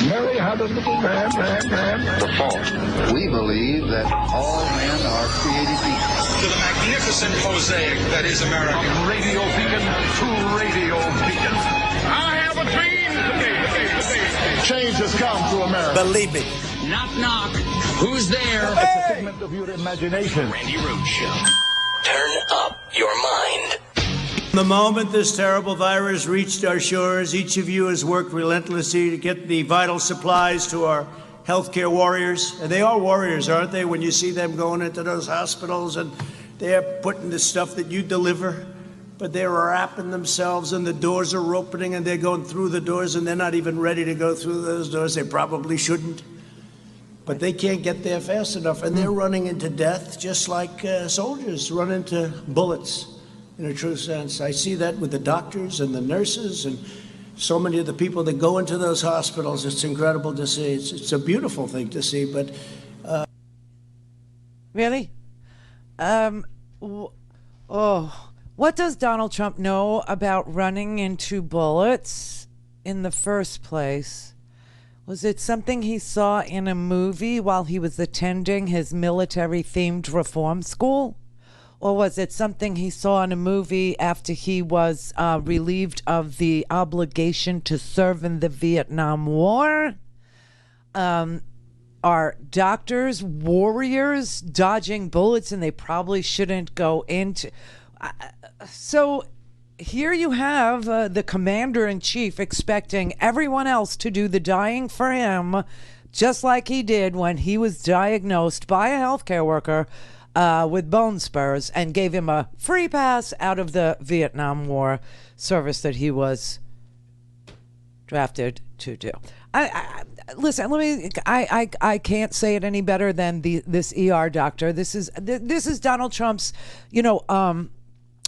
Mary had a little lamb. The fault. We believe that all men are created equal. To the magnificent mosaic that is America. From radio beacon to radio beacon. I have a dream today. Change has come to America. Believe me. Knock, knock. Who's there? It's a figment of your imagination. Randi Rhodes Show. Turn up your mind. The moment this terrible virus reached our shores, each of you has worked relentlessly to get the vital supplies to our healthcare warriors. And they are warriors, aren't they, when you see them going into those hospitals and they're putting the stuff that you deliver, but they're wrapping themselves and the doors are opening and they're going through the doors and they're not even ready to go through those doors. They probably shouldn't. But they can't get there fast enough, and they're running into death just like soldiers run into bullets, in a true sense. I see that with the doctors and the nurses and so many of the people that go into those hospitals. It's incredible to see. It's a beautiful thing to see, but... Really? What does Donald Trump know about running into bullets in the first place? Was it something he saw in a movie while he was attending his military-themed reform school? Or was it something he saw in a movie after he was relieved of the obligation to serve in the Vietnam War? Are doctors warriors dodging bullets and they probably shouldn't go into... So here you have the commander-in-chief expecting everyone else to do the dying for him, just like he did when he was diagnosed by a healthcare worker with bone spurs and gave him a free pass out of the Vietnam War service that he was drafted to do. Listen, I can't say it any better than this ER doctor. This is Donald Trump's,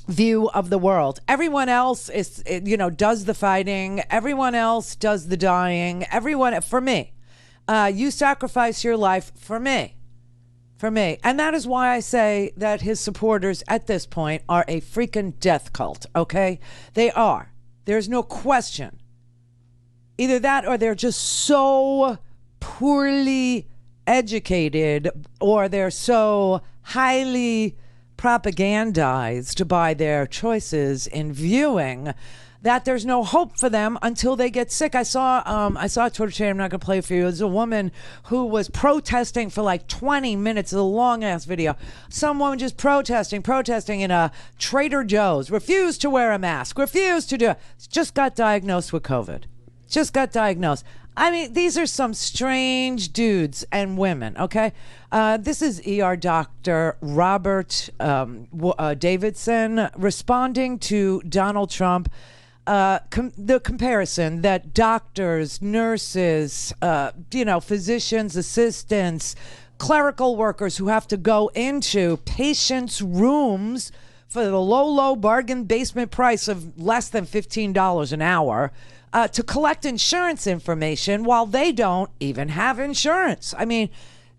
view of the world. Everyone else is, does the fighting. Everyone else does the dying. Everyone, for me, you sacrifice your life for me. And that is why I say that his supporters at this point are a freaking death cult, okay? They are. There's no question. Either that or they're just so poorly educated or they're so highly propagandized by their choices in viewing that there's no hope for them until they get sick. I saw a Twitter chain, I'm not going to play it for you. There's a woman who was protesting for like 20 minutes. It's a long-ass video. Some woman just protesting in a Trader Joe's. Refused to wear a mask. Refused to do it. Just got diagnosed with COVID. Just got diagnosed. I mean, these are some strange dudes and women, okay? This is ER Dr. Robert Davidson responding to Donald Trump. The comparison that doctors, nurses, physicians, assistants, clerical workers who have to go into patients' rooms for the low bargain basement price of less than $15 an hour to collect insurance information while they don't even have insurance. I mean,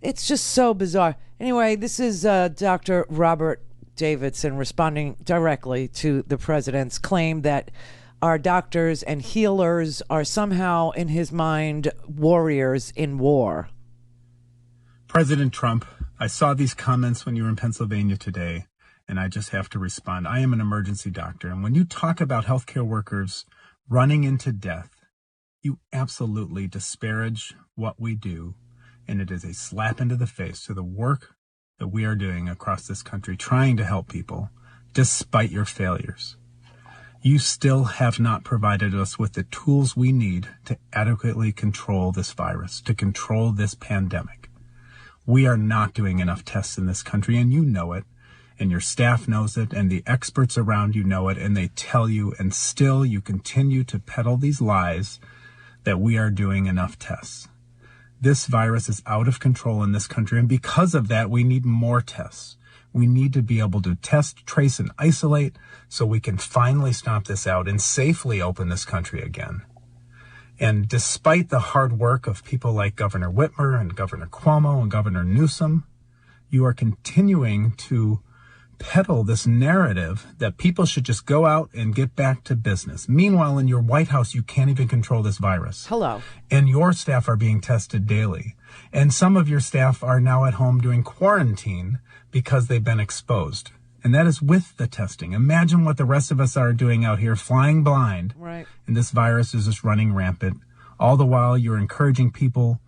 it's just so bizarre. Anyway, this is Dr. Robert Davidson responding directly to the president's claim that our doctors and healers are somehow, in his mind, warriors in war. President Trump, I saw these comments when you were in Pennsylvania today, and I just have to respond. I am an emergency doctor, and when you talk about healthcare workers running into death, you absolutely disparage what we do, and it is a slap into the face to the work that we are doing across this country, trying to help people, despite your failures. You still have not provided us with the tools we need to adequately control this virus, to control this pandemic. We are not doing enough tests in this country, and you know it, and your staff knows it, and the experts around you know it, and they tell you, and still you continue to peddle these lies that we are doing enough tests. This virus is out of control in this country, and because of that, we need more tests. We need to be able to test, trace, and isolate so we can finally stomp this out and safely open this country again. And despite the hard work of people like Governor Whitmer and Governor Cuomo and Governor Newsom, you are continuing to peddle this narrative that people should just go out and get back to business. Meanwhile, in your White House, you can't even control this virus. Hello. And your staff are being tested daily. And some of your staff are now at home doing quarantine because they've been exposed. And that is with the testing. Imagine what the rest of us are doing out here, flying blind. Right. And this virus is just running rampant. All the while, you're encouraging people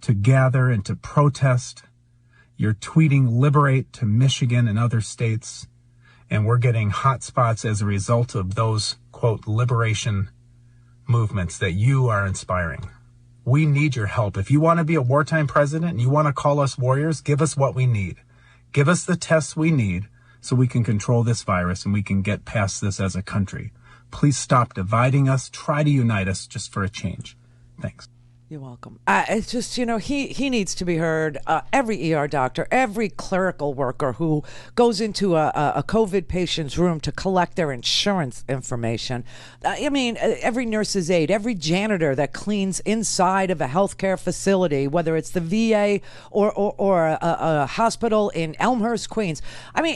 to gather and to protest. You're tweeting liberate to Michigan and other states. And we're getting hot spots as a result of those, quote, liberation movements that you are inspiring. We need your help. If you want to be a wartime president and you want to call us warriors, give us what we need. Give us the tests we need so we can control this virus and we can get past this as a country. Please stop dividing us. Try to unite us just for a change. Thanks. You're welcome. It's just, he needs to be heard. Every ER doctor, every clerical worker who goes into a COVID patient's room to collect their insurance information. Every nurse's aide, every janitor that cleans inside of a healthcare facility, whether it's the VA or a hospital in Elmhurst, Queens.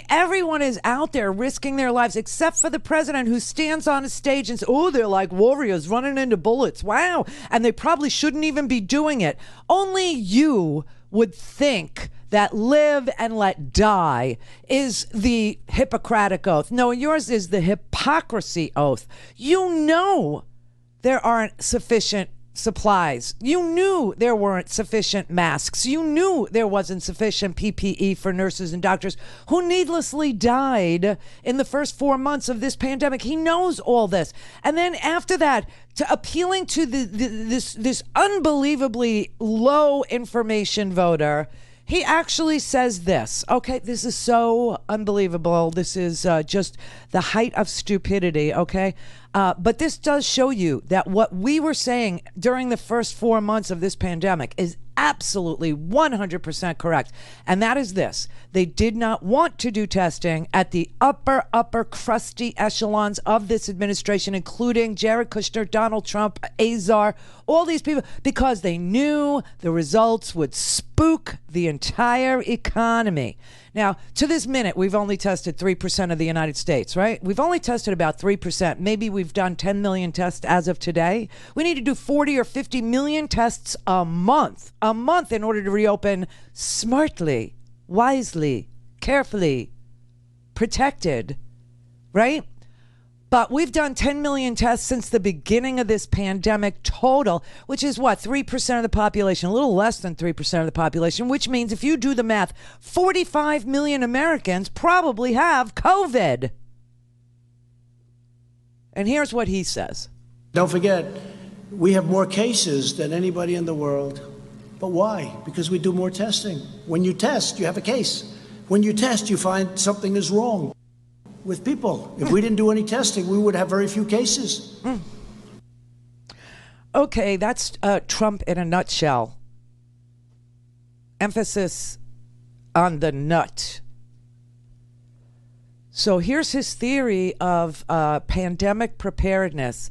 Everyone is out there risking their lives except for the president who stands on a stage and says, oh, they're like warriors running into bullets. Wow. And they probably shouldn't even be doing it. Only you would think that live and let die is the Hippocratic oath. No, yours is the hypocrisy oath. You know there aren't sufficient supplies. You knew there weren't sufficient masks. You knew there wasn't sufficient PPE for nurses and doctors who needlessly died in the first 4 months of this pandemic. He knows all this. And then after that, to appealing to this unbelievably low information voter, he actually says this. Okay, this is so unbelievable. This is just the height of stupidity, okay? But this does show you that what we were saying during the first 4 months of this pandemic is absolutely 100% correct. And that is this. They did not want to do testing at the upper crusty echelons of this administration, including Jared Kushner, Donald Trump, Azar, all these people, because they knew the results would spook the entire economy. Now, to this minute, we've only tested 3% of the United States, right? We've only tested about 3%. Maybe we've done 10 million tests as of today. We need to do 40 or 50 million tests a month in order to reopen smartly, wisely, carefully, protected, right? But we've done 10 million tests since the beginning of this pandemic total, which is what, 3% of the population, a little less than 3% of the population, which means if you do the math, 45 million Americans probably have COVID. And here's what he says. Don't forget, we have more cases than anybody in the world. But why? Because we do more testing. When you test, you have a case. When you test, you find something is wrong with people. If we didn't do any testing, we would have very few cases. Okay, that's Trump in a nutshell. Emphasis on the nut. So here's his theory of pandemic preparedness.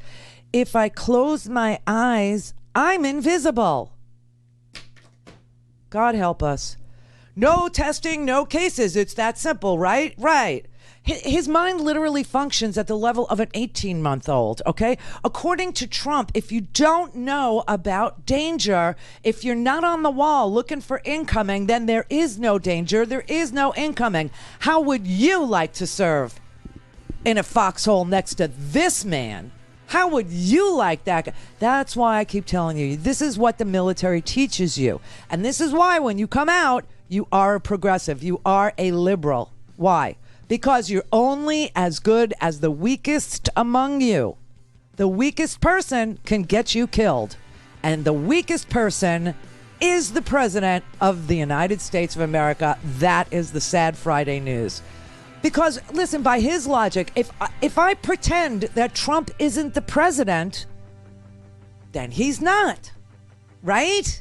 If I close my eyes, I'm invisible. God help us. No testing, no cases. It's that simple, right? Right. His mind literally functions at the level of an 18-month-old, okay? According to Trump, if you don't know about danger, if you're not on the wall looking for incoming, then there is no danger, there is no incoming. How would you like to serve in a foxhole next to this man? How would you like that? That's why I keep telling you, this is what the military teaches you. And this is why when you come out, you are a progressive, you are a liberal. Why? Because you're only as good as the weakest among you. The weakest person can get you killed. And the weakest person is the president of the United States of America. That is the sad Friday news. Because, listen, by his logic, if I pretend that Trump isn't the president, then he's not. Right?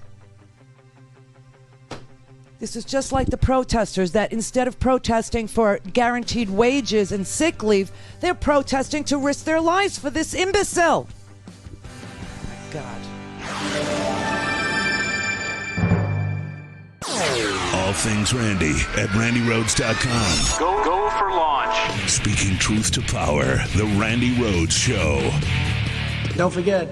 This is just like the protesters that instead of protesting for guaranteed wages and sick leave, they're protesting to risk their lives for this imbecile. Oh my God. all things Randi at RandiRhodes.com. Go for launch. Speaking truth to power, the Randi Rhodes Show. Don't forget,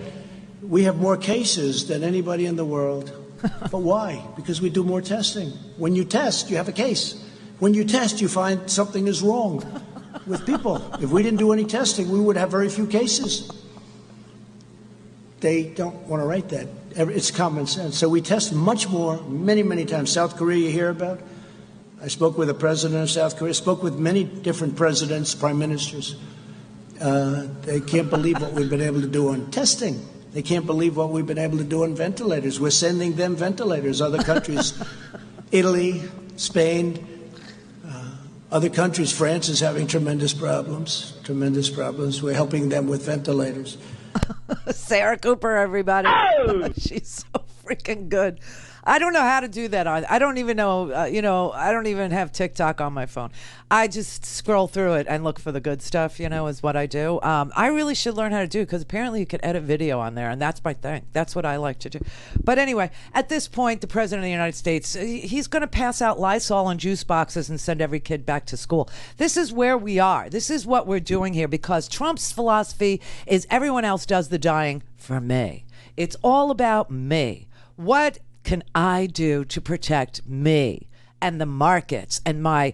we have more cases than anybody in the world. But why? Because we do more testing. When you test, you have a case. When you test, you find something is wrong with people. If we didn't do any testing, we would have very few cases. They don't want to write that. It's common sense. So we test much more, many, many times. South Korea, you hear about? I spoke with the president of South Korea, spoke with many different presidents, prime ministers. They can't believe what we've been able to do on testing. They can't believe what we've been able to do on ventilators. We're sending them ventilators. Other countries, Italy, Spain, other countries, France is having tremendous problems. We're helping them with ventilators. Sarah Cooper, everybody. Oh! She's so freaking good. I don't know how to do that. I don't even know, I don't even have TikTok on my phone. I just scroll through it and look for the good stuff, is what I do. I really should learn how to do, because apparently you can edit video on there, and that's my thing. That's what I like to do. But anyway, at this point, the President of the United States, he's going to pass out Lysol and juice boxes and send every kid back to school. This is where we are. This is what we're doing here, because Trump's philosophy is everyone else does the dying for me. It's all about me. What can I do to protect me and the markets and my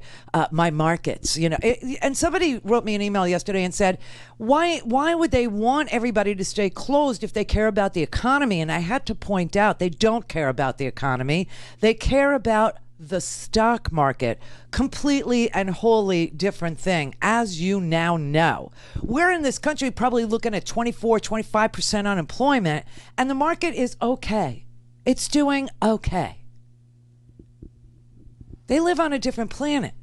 markets? And somebody wrote me an email yesterday and said, why would they want everybody to stay closed if they care about the economy? And I had to point out, they don't care about the economy. They care about the stock market. Completely and wholly different thing, as you now know. We're in this country probably looking at 24-25% unemployment, and the market is okay. It's doing okay. They live on a different planet,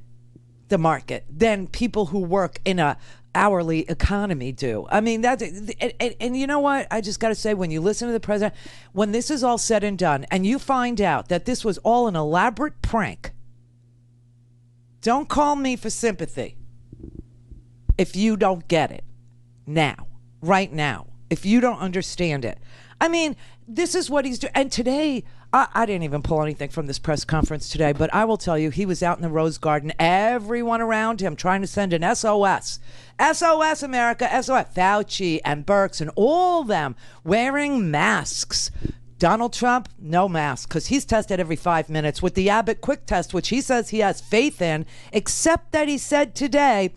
the market, than people who work in a hourly economy do. I mean, and you know what? I just got to say, when you listen to the president, when this is all said and done, and you find out that this was all an elaborate prank, don't call me for sympathy if you don't get it now, right now, if you don't understand it. I mean, this is what he's doing. And today, I didn't even pull anything from this press conference today, but I will tell you, he was out in the Rose Garden, everyone around him trying to send an SOS. SOS, America, SOS. Fauci and Birx and all them wearing masks. Donald Trump, no mask, because he's tested every 5 minutes with the Abbott quick test, which he says he has faith in, except that he said today,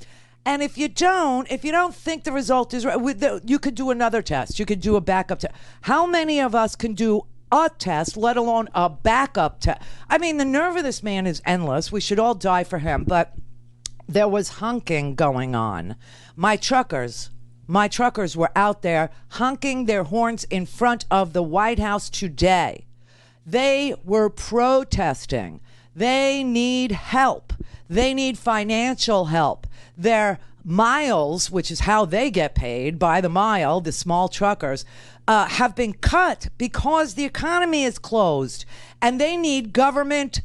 and if you don't think the result is right, you could do another test. You could do a backup test. How many of us can do a test, let alone a backup test? I mean, the nerve of this man is endless. We should all die for him. But there was honking going on. My truckers were out there honking their horns in front of the White House today. They were protesting. They need help. They need financial help. Their miles, which is how they get paid by the mile, the small truckers, have been cut because the economy is closed, and they need government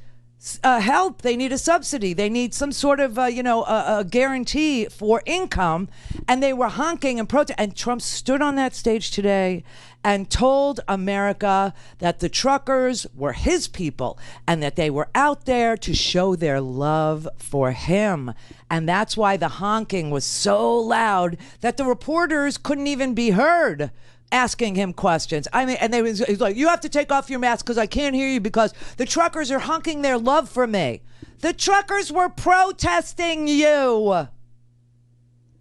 help. They need a subsidy. They need some sort of, a guarantee for income. And they were honking and protesting. And Trump stood on that stage today and told America that the truckers were his people and that they were out there to show their love for him. And that's why the honking was so loud that the reporters couldn't even be heard asking him questions. I mean, and he's like, you have to take off your mask because I can't hear you because the truckers are honking their love for me. The truckers were protesting you.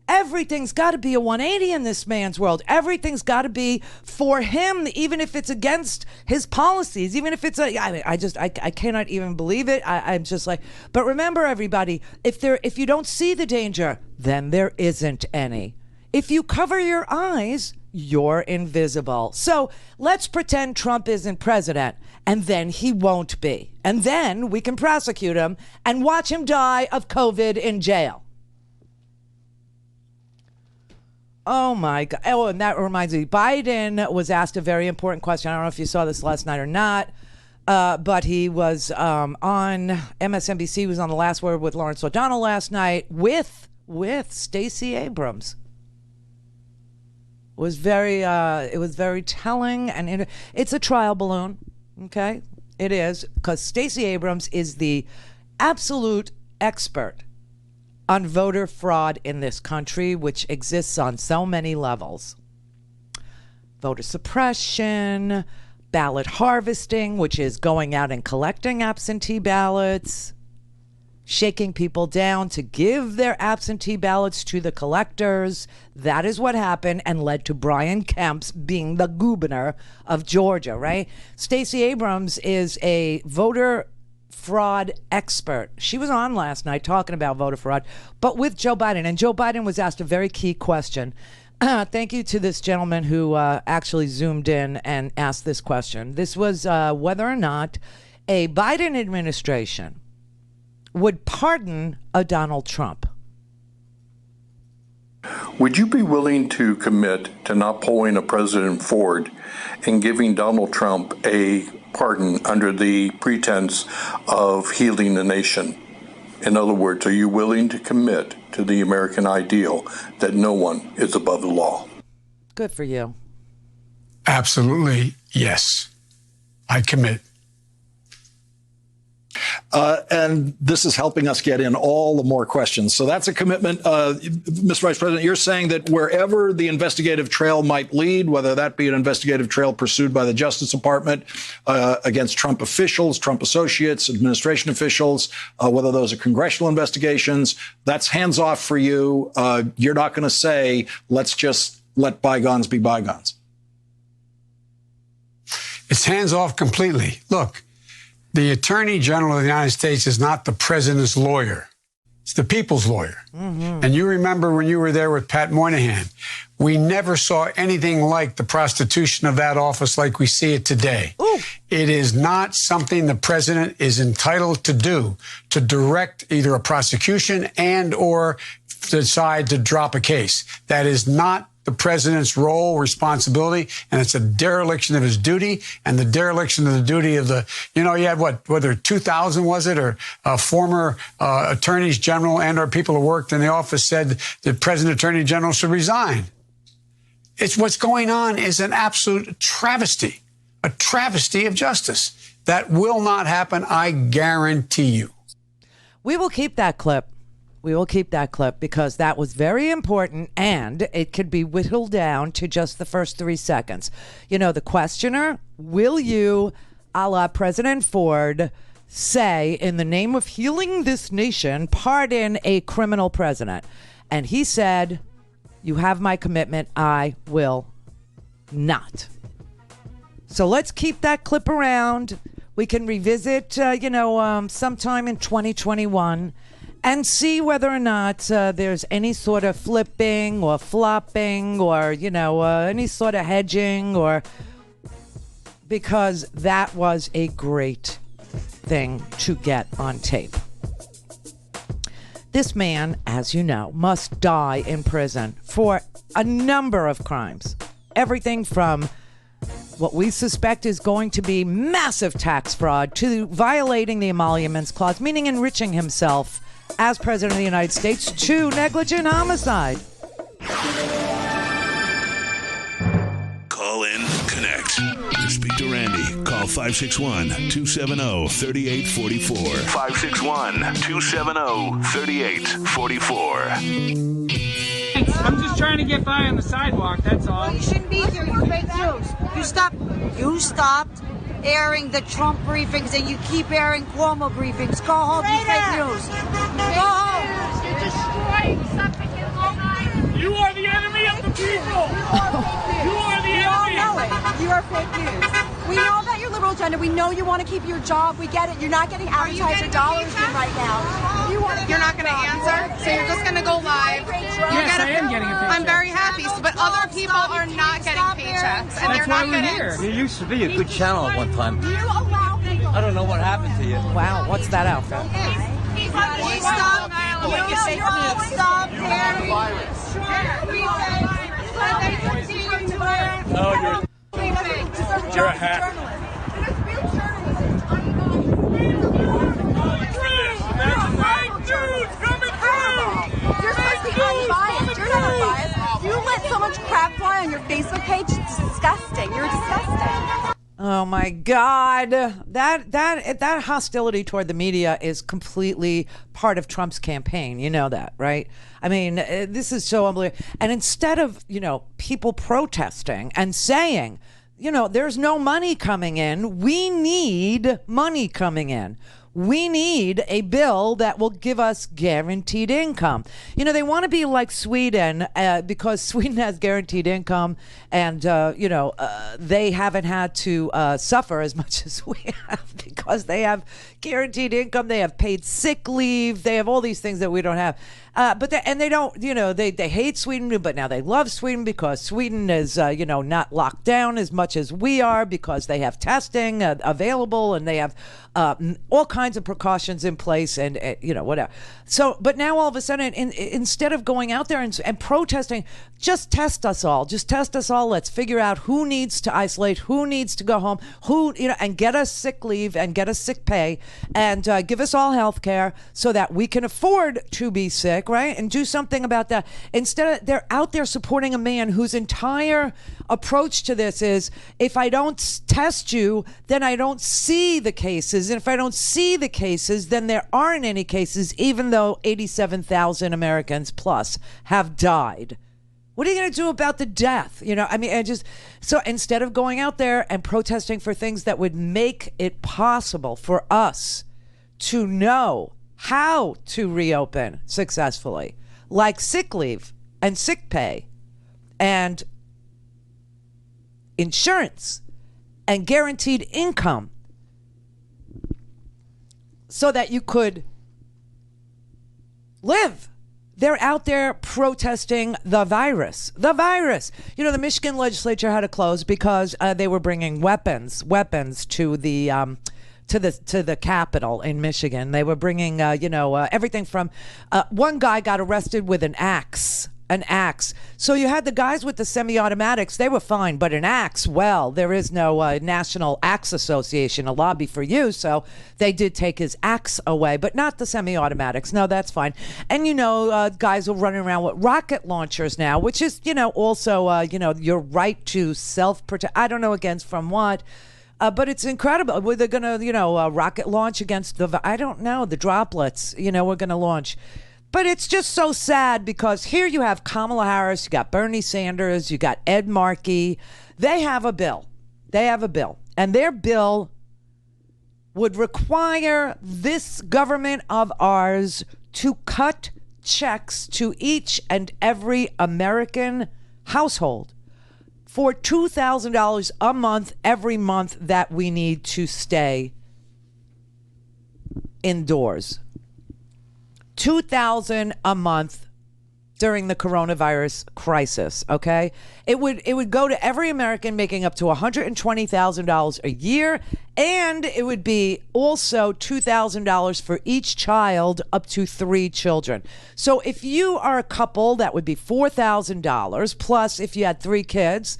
Everything's got to be a 180 in this man's world. Everything's got to be for him, even if it's against his policies, even if it's I cannot even believe it. I'm just like, but remember, everybody, if you don't see the danger, then there isn't any. If you cover your eyes, you're invisible. So let's pretend Trump isn't president, and then he won't be. And then we can prosecute him and watch him die of COVID in jail. Oh, my God. Oh, and that reminds me, Biden was asked a very important question. I don't know if you saw this last night or not, but he was on MSNBC. He was on The Last Word with Lawrence O'Donnell last night with Stacey Abrams. It was very telling, and it's a trial balloon, okay? It is, because Stacey Abrams is the absolute expert on voter fraud in this country, which exists on so many levels. Voter suppression, ballot harvesting, which is going out and collecting absentee ballots, shaking people down to give their absentee ballots to the collectors. That is what happened and led to Brian Kemp's being the governor of Georgia, right? Stacey Abrams is a voter fraud expert. She was on last night talking about voter fraud, but with Joe Biden. And Joe Biden was asked a very key question. Thank you to this gentleman who actually zoomed in and asked this question. This was whether or not a Biden administration would pardon a Donald Trump. Would you be willing to commit to not pulling a President Ford and giving Donald Trump a pardon under the pretense of healing the nation? In other words, are you willing to commit to the American ideal that no one is above the law? Good for you. Absolutely, yes. I commit. And this is helping us get in all the more questions. So that's a commitment. Mr. Vice President, you're saying that wherever the investigative trail might lead, whether that be an investigative trail pursued by the Justice Department against Trump officials, Trump associates, administration officials, whether those are congressional investigations, that's hands off for you. You're not going to say, let's just let bygones be bygones. It's hands off completely. Look. The Attorney General of the United States is not the president's lawyer. It's the people's lawyer. Mm-hmm. And you remember when you were there with Pat Moynihan, we never saw anything like the prostitution of that office like we see it today. Ooh. It is not something the president is entitled to do, to direct either a prosecution and or decide to drop a case. That is not the president's role, responsibility, and it's a dereliction of his duty and the dereliction of the duty of the, you had whether 2000 was it, or former attorneys general and or people who worked in the office said the president attorney general should resign. It's what's going on is an absolute travesty, a travesty of justice. That will not happen, I guarantee you. We will keep that clip. We will keep that clip because that was very important and it could be whittled down to just the first 3 seconds. The questioner, will you, a la President Ford, say, in the name of healing this nation, pardon a criminal president? And he said, you have my commitment, I will not. So let's keep that clip around. We can revisit, sometime in 2021. And see whether or not there's any sort of flipping or flopping or, any sort of hedging because that was a great thing to get on tape. This man, as you know, must die in prison for a number of crimes. Everything from what we suspect is going to be massive tax fraud to violating the Emoluments Clause, meaning enriching himself as President of the United States, to negligent homicide. Call in, connect. To speak to Randi, call 561-270-3844. 561-270-3844. I'm just trying to get by on the sidewalk, that's all. Well, you shouldn't be here. You're fake news. You stopped airing the Trump briefings and you keep airing Cuomo briefings. Go home, you fake news. Go home. You're destroying something in Long Island. You are the enemy of the people. You are the enemy. We all know it. You are fake news. We know that your liberal agenda. We know you want to keep your job. We get it. You're not getting advertiser dollars in right now. You're not going to answer, so you're just going to go live. Yes, I am getting a paycheck. I'm very happy, but other people are not getting paychecks, and they're not getting. You used to be a good channel at one time. I don't know what happened to you. Wow, what's that outfit? You're a hack. You're supposed to be unbiased. You're not unbiased. You let so much crap fly on your Facebook page. It's disgusting. You're disgusting. Oh Oh my God. That hostility toward the media is completely part of Trump's campaign. You know that, right? I mean, this is so unbelievable. And instead of, people protesting and saying, there's no money coming in, we need money coming in. We need a bill that will give us guaranteed income. They want to be like Sweden because Sweden has guaranteed income and, they haven't had to suffer as much as we have because they have guaranteed income. They have paid sick leave. They have all these things that we don't have. They don't, they hate Sweden, but now they love Sweden because Sweden is, not locked down as much as we are because they have testing available and they have all kinds of precautions in place and, whatever. So, but now all of a sudden, instead of going out there and protesting, just test us all. Just test us all. Let's figure out who needs to isolate, who needs to go home, and get us sick leave and get us sick pay and give us all health care so that we can afford to be sick, right? And do something about that. Instead, they're out there supporting a man whose entire approach to this is, if I don't test you, then I don't see the cases. And if I don't see the cases, then there aren't any cases, even though 87,000 Americans plus have died. What are you going to do about the death? So instead of going out there and protesting for things that would make it possible for us to know how to reopen successfully, like sick leave and sick pay and insurance and guaranteed income so that you could live. They're out there protesting the virus. The virus. The Michigan legislature had to close because they were bringing weapons to the to the Capitol in Michigan. They were bringing everything from one guy got arrested with an axe. So you had the guys with the semi-automatics, they were fine, but an axe, well, there is no National Axe Association, a lobby for you, so they did take his axe away, but not the semi-automatics. No, that's fine. And guys are running around with rocket launchers now, which is, also, your right to self-protect. I don't know against from what. But it's incredible. Were they going to, rocket launch against I don't know, the droplets, we're going to launch. But it's just so sad because here you have Kamala Harris, you got Bernie Sanders, you got Ed Markey. They have a bill. And their bill would require this government of ours to cut checks to each and every American household for $2,000 a month every month that we need to stay indoors. $2,000 a month during the coronavirus crisis, okay? It would go to every American making up to $120,000 a year, and it would be also $2,000 for each child up to 3 children. So if you are a couple, that would be $4,000, plus if you had 3 kids,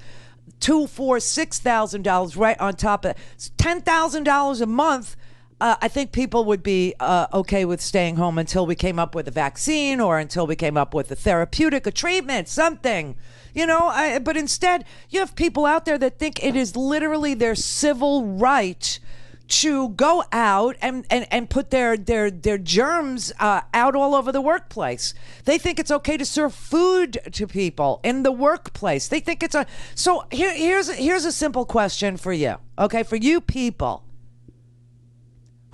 $6,000 right on top of it. $10,000 a month. I think people would be okay with staying home until we came up with a vaccine or until we came up with a therapeutic, a treatment, something, but instead you have people out there that think it is literally their civil right to go out and put their germs out all over the workplace. They think it's okay to serve food to people in the workplace. They think it's so here's a simple question for you, okay, for you people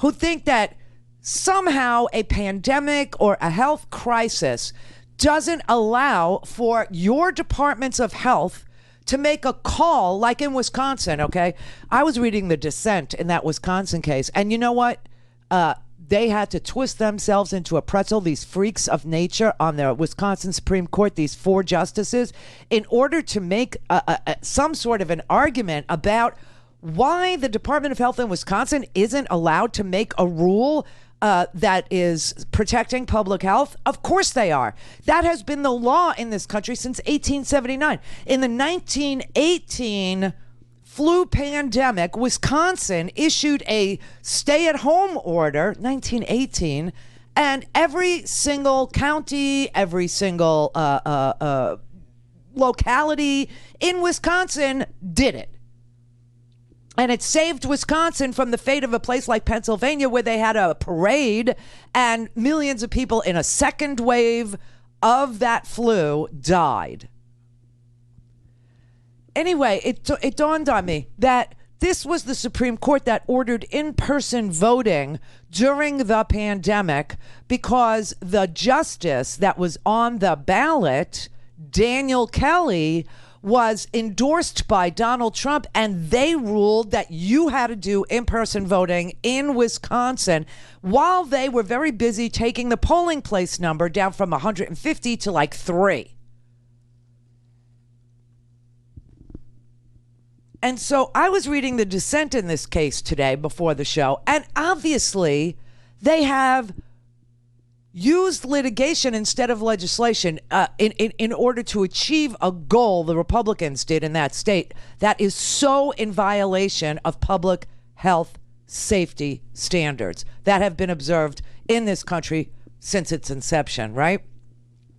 who think that somehow a pandemic or a health crisis doesn't allow for your departments of health to make a call, like in Wisconsin, okay? I was reading the dissent in that Wisconsin case, and you know what? They had to twist themselves into a pretzel, these freaks of nature on the Wisconsin Supreme Court, these 4 justices, in order to make some sort of an argument about why the Department of Health in Wisconsin isn't allowed to make a rule that is protecting public health. Of course they are. That has been the law in this country since 1879. In the 1918 flu pandemic, Wisconsin issued a stay-at-home order, 1918, and every single county, every single locality in Wisconsin did it. And it saved Wisconsin from the fate of a place like Pennsylvania, where they had a parade and millions of people in a second wave of that flu died. Anyway, it dawned on me that this was the Supreme Court that ordered in-person voting during the pandemic because the justice that was on the ballot, Daniel Kelly, was endorsed by Donald Trump, and they ruled that you had to do in-person voting in Wisconsin while they were very busy taking the polling place number down from 150 to like 3. And so I was reading the dissent in this case today before the show, and obviously they have used litigation instead of legislation in order to achieve a goal the Republicans did in that state that is so in violation of public health safety standards that have been observed in this country since its inception, right?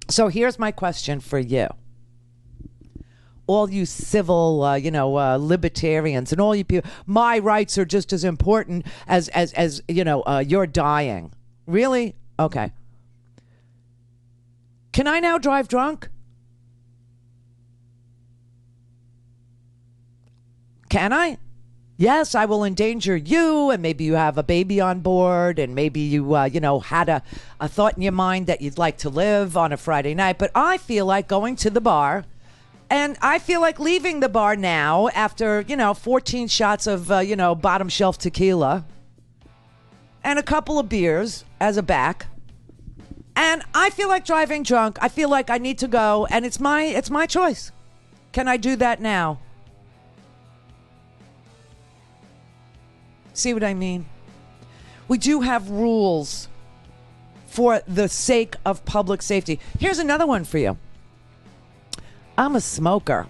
So here's my question for you. All you civil, libertarians and all you people, my rights are just as important as you're dying. Really? Okay. Can I now drive drunk? Can I? Yes, I will endanger you, and maybe you have a baby on board, and maybe you, had a thought in your mind that you'd like to live on a Friday night. But I feel like going to the bar. And I feel like leaving the bar now after, 14 shots of, bottom shelf tequila and a couple of beers as a back. And I feel like driving drunk. I feel like I need to go, and it's my choice. Can I do that now? See what I mean? We do have rules for the sake of public safety. Here's another one for you. I'm a smoker,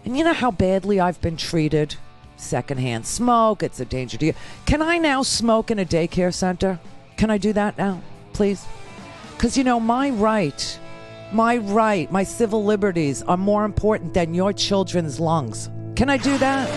and you know how badly I've been treated? Secondhand smoke, it's a danger to you. Can I now smoke in a daycare center? Can I do that now, please? Because, my civil liberties are more important than your children's lungs. Can I do that?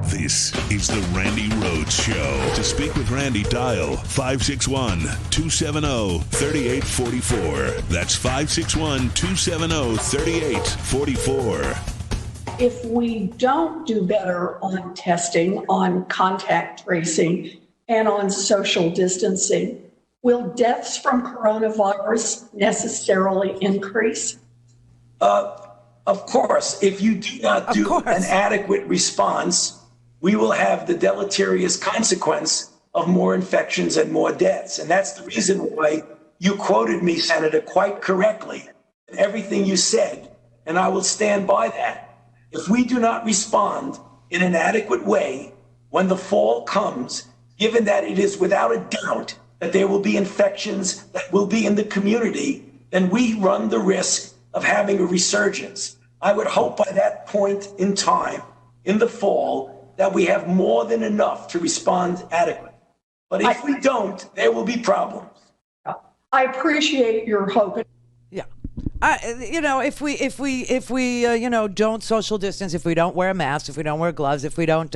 This is the Randi Rhodes Show. To speak with Randi, dial 561-270-3844. That's 561-270-3844. If we don't do better on testing, on contact tracing, and on social distancing, will deaths from coronavirus necessarily increase? Of course. If you do not do an adequate response, we will have the deleterious consequence of more infections and more deaths. And that's the reason why you quoted me, Senator, quite correctly in everything you said. And I will stand by that. If we do not respond in an adequate way when the fall comes, given that it is without a doubt that there will be infections that will be in the community, then we run the risk of having a resurgence. I would hope by that point in time, in the fall, that we have more than enough to respond adequately. But if we don't, there will be problems. I appreciate your hope. Yeah. If we don't social distance, if we don't wear a mask, if we don't wear gloves, if we don't,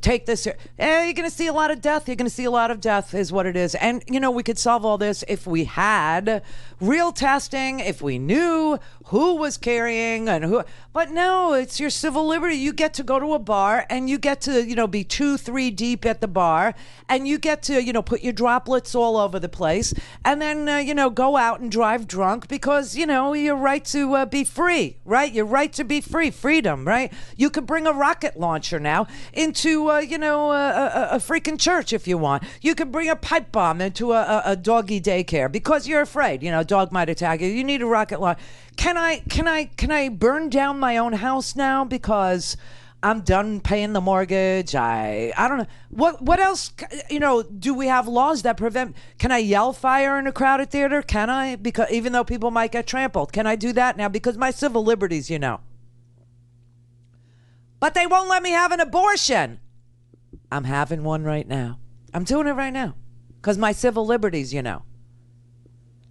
take this here. You're going to see a lot of death. You're going to see a lot of death is what it is. And, we could solve all this if we had real testing, if we knew who was carrying and who. But no, it's your civil liberty. You get to go to a bar and you get to, be 2-3 deep at the bar, and you get to, put your droplets all over the place, and then, go out and drive drunk because, your right to be free, right? Your right to be free, freedom, right? You could bring a rocket launcher now into, a freaking church if you want. You could bring a pipe bomb into a doggy daycare because you're afraid, a dog might attack you. You need a rocket launcher. Can I burn down my own house now because I'm done paying the mortgage? I don't know. What else, do we have laws that prevent? Can I yell fire in a crowded theater? Can I? Because even though people might get trampled, can I do that now? Because my civil liberties, But they won't let me have an abortion. I'm having one right now. I'm doing it right now because my civil liberties,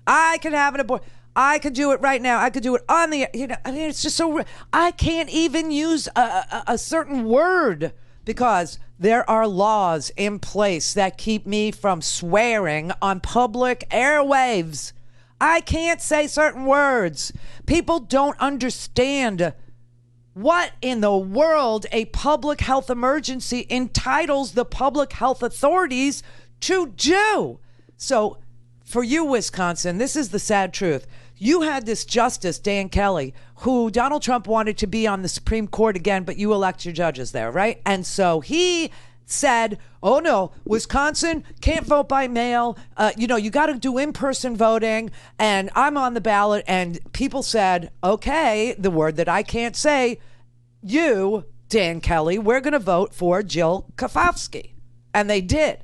I can have an abortion. I could do it right now. I could do it on the, I mean, it's just so, I can't even use a certain word because there are laws in place that keep me from swearing on public airwaves. I can't say certain words. People don't understand what in the world a public health emergency entitles the public health authorities to do. So for you, Wisconsin, this is the sad truth. You had this Justice, Dan Kelly, who Donald Trump wanted to be on the Supreme Court again, but you elect your judges there, right? And so he said, oh no, Wisconsin can't vote by mail. You got to do in-person voting, and I'm on the ballot. And people said, okay, the word that I can't say, you, Dan Kelly, we're going to vote for Jill Kafofsky. And they did.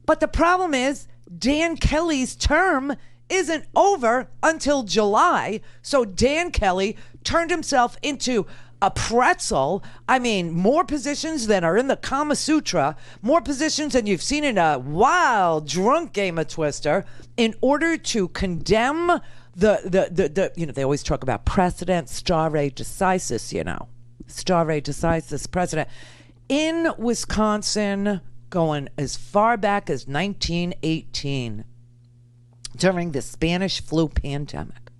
But the problem is Dan Kelly's term isn't over until July. So Dan Kelly turned himself into a pretzel. I mean, more positions than are in the Kama Sutra, more positions than you've seen in a wild, drunk game of Twister, in order to condemn the they always talk about precedent, stare decisis, stare decisis precedent. In Wisconsin, going as far back as 1918, during the Spanish flu pandemic,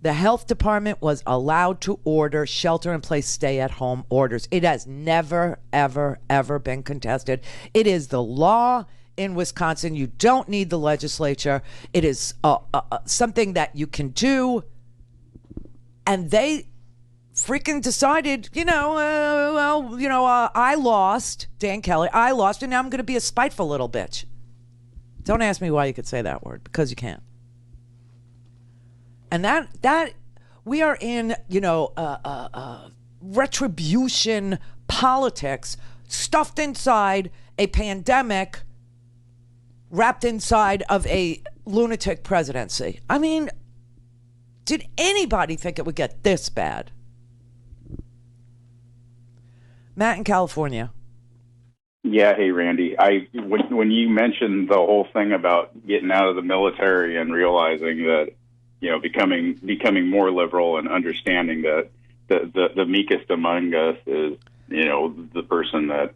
the health department was allowed to order shelter-in-place, stay-at-home orders. It has never, ever, ever been contested. It is the law in Wisconsin. You don't need the legislature. It is something that you can do. And they freaking decided, I lost, Dan Kelly, I lost, and now I'm going to be a spiteful little bitch. Don't ask me why you could say that word, because you can't. And that we are in, retribution politics stuffed inside a pandemic, wrapped inside of a lunatic presidency. I mean, did anybody think it would get this bad? Matt in California. Yeah, hey Randy. When you mentioned the whole thing about getting out of the military and realizing that, becoming more liberal and understanding that the meekest among us is, the person that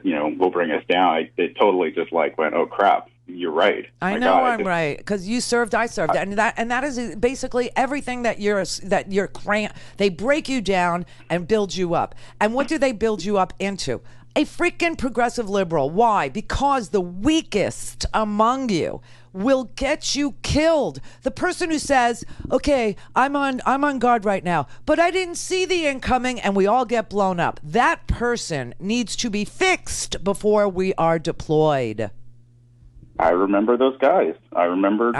will bring us down. It totally just went, oh crap, you're right. I know I'm right, because you served, I served, and that is basically everything that you're they break you down and build you up. And what do they build you up into? A freaking progressive liberal. Why? Because the weakest among you will get you killed. The person who says, okay, I'm on guard right now, but I didn't see the incoming, and we all get blown up. That person needs to be fixed before we are deployed. I remember those guys. I remember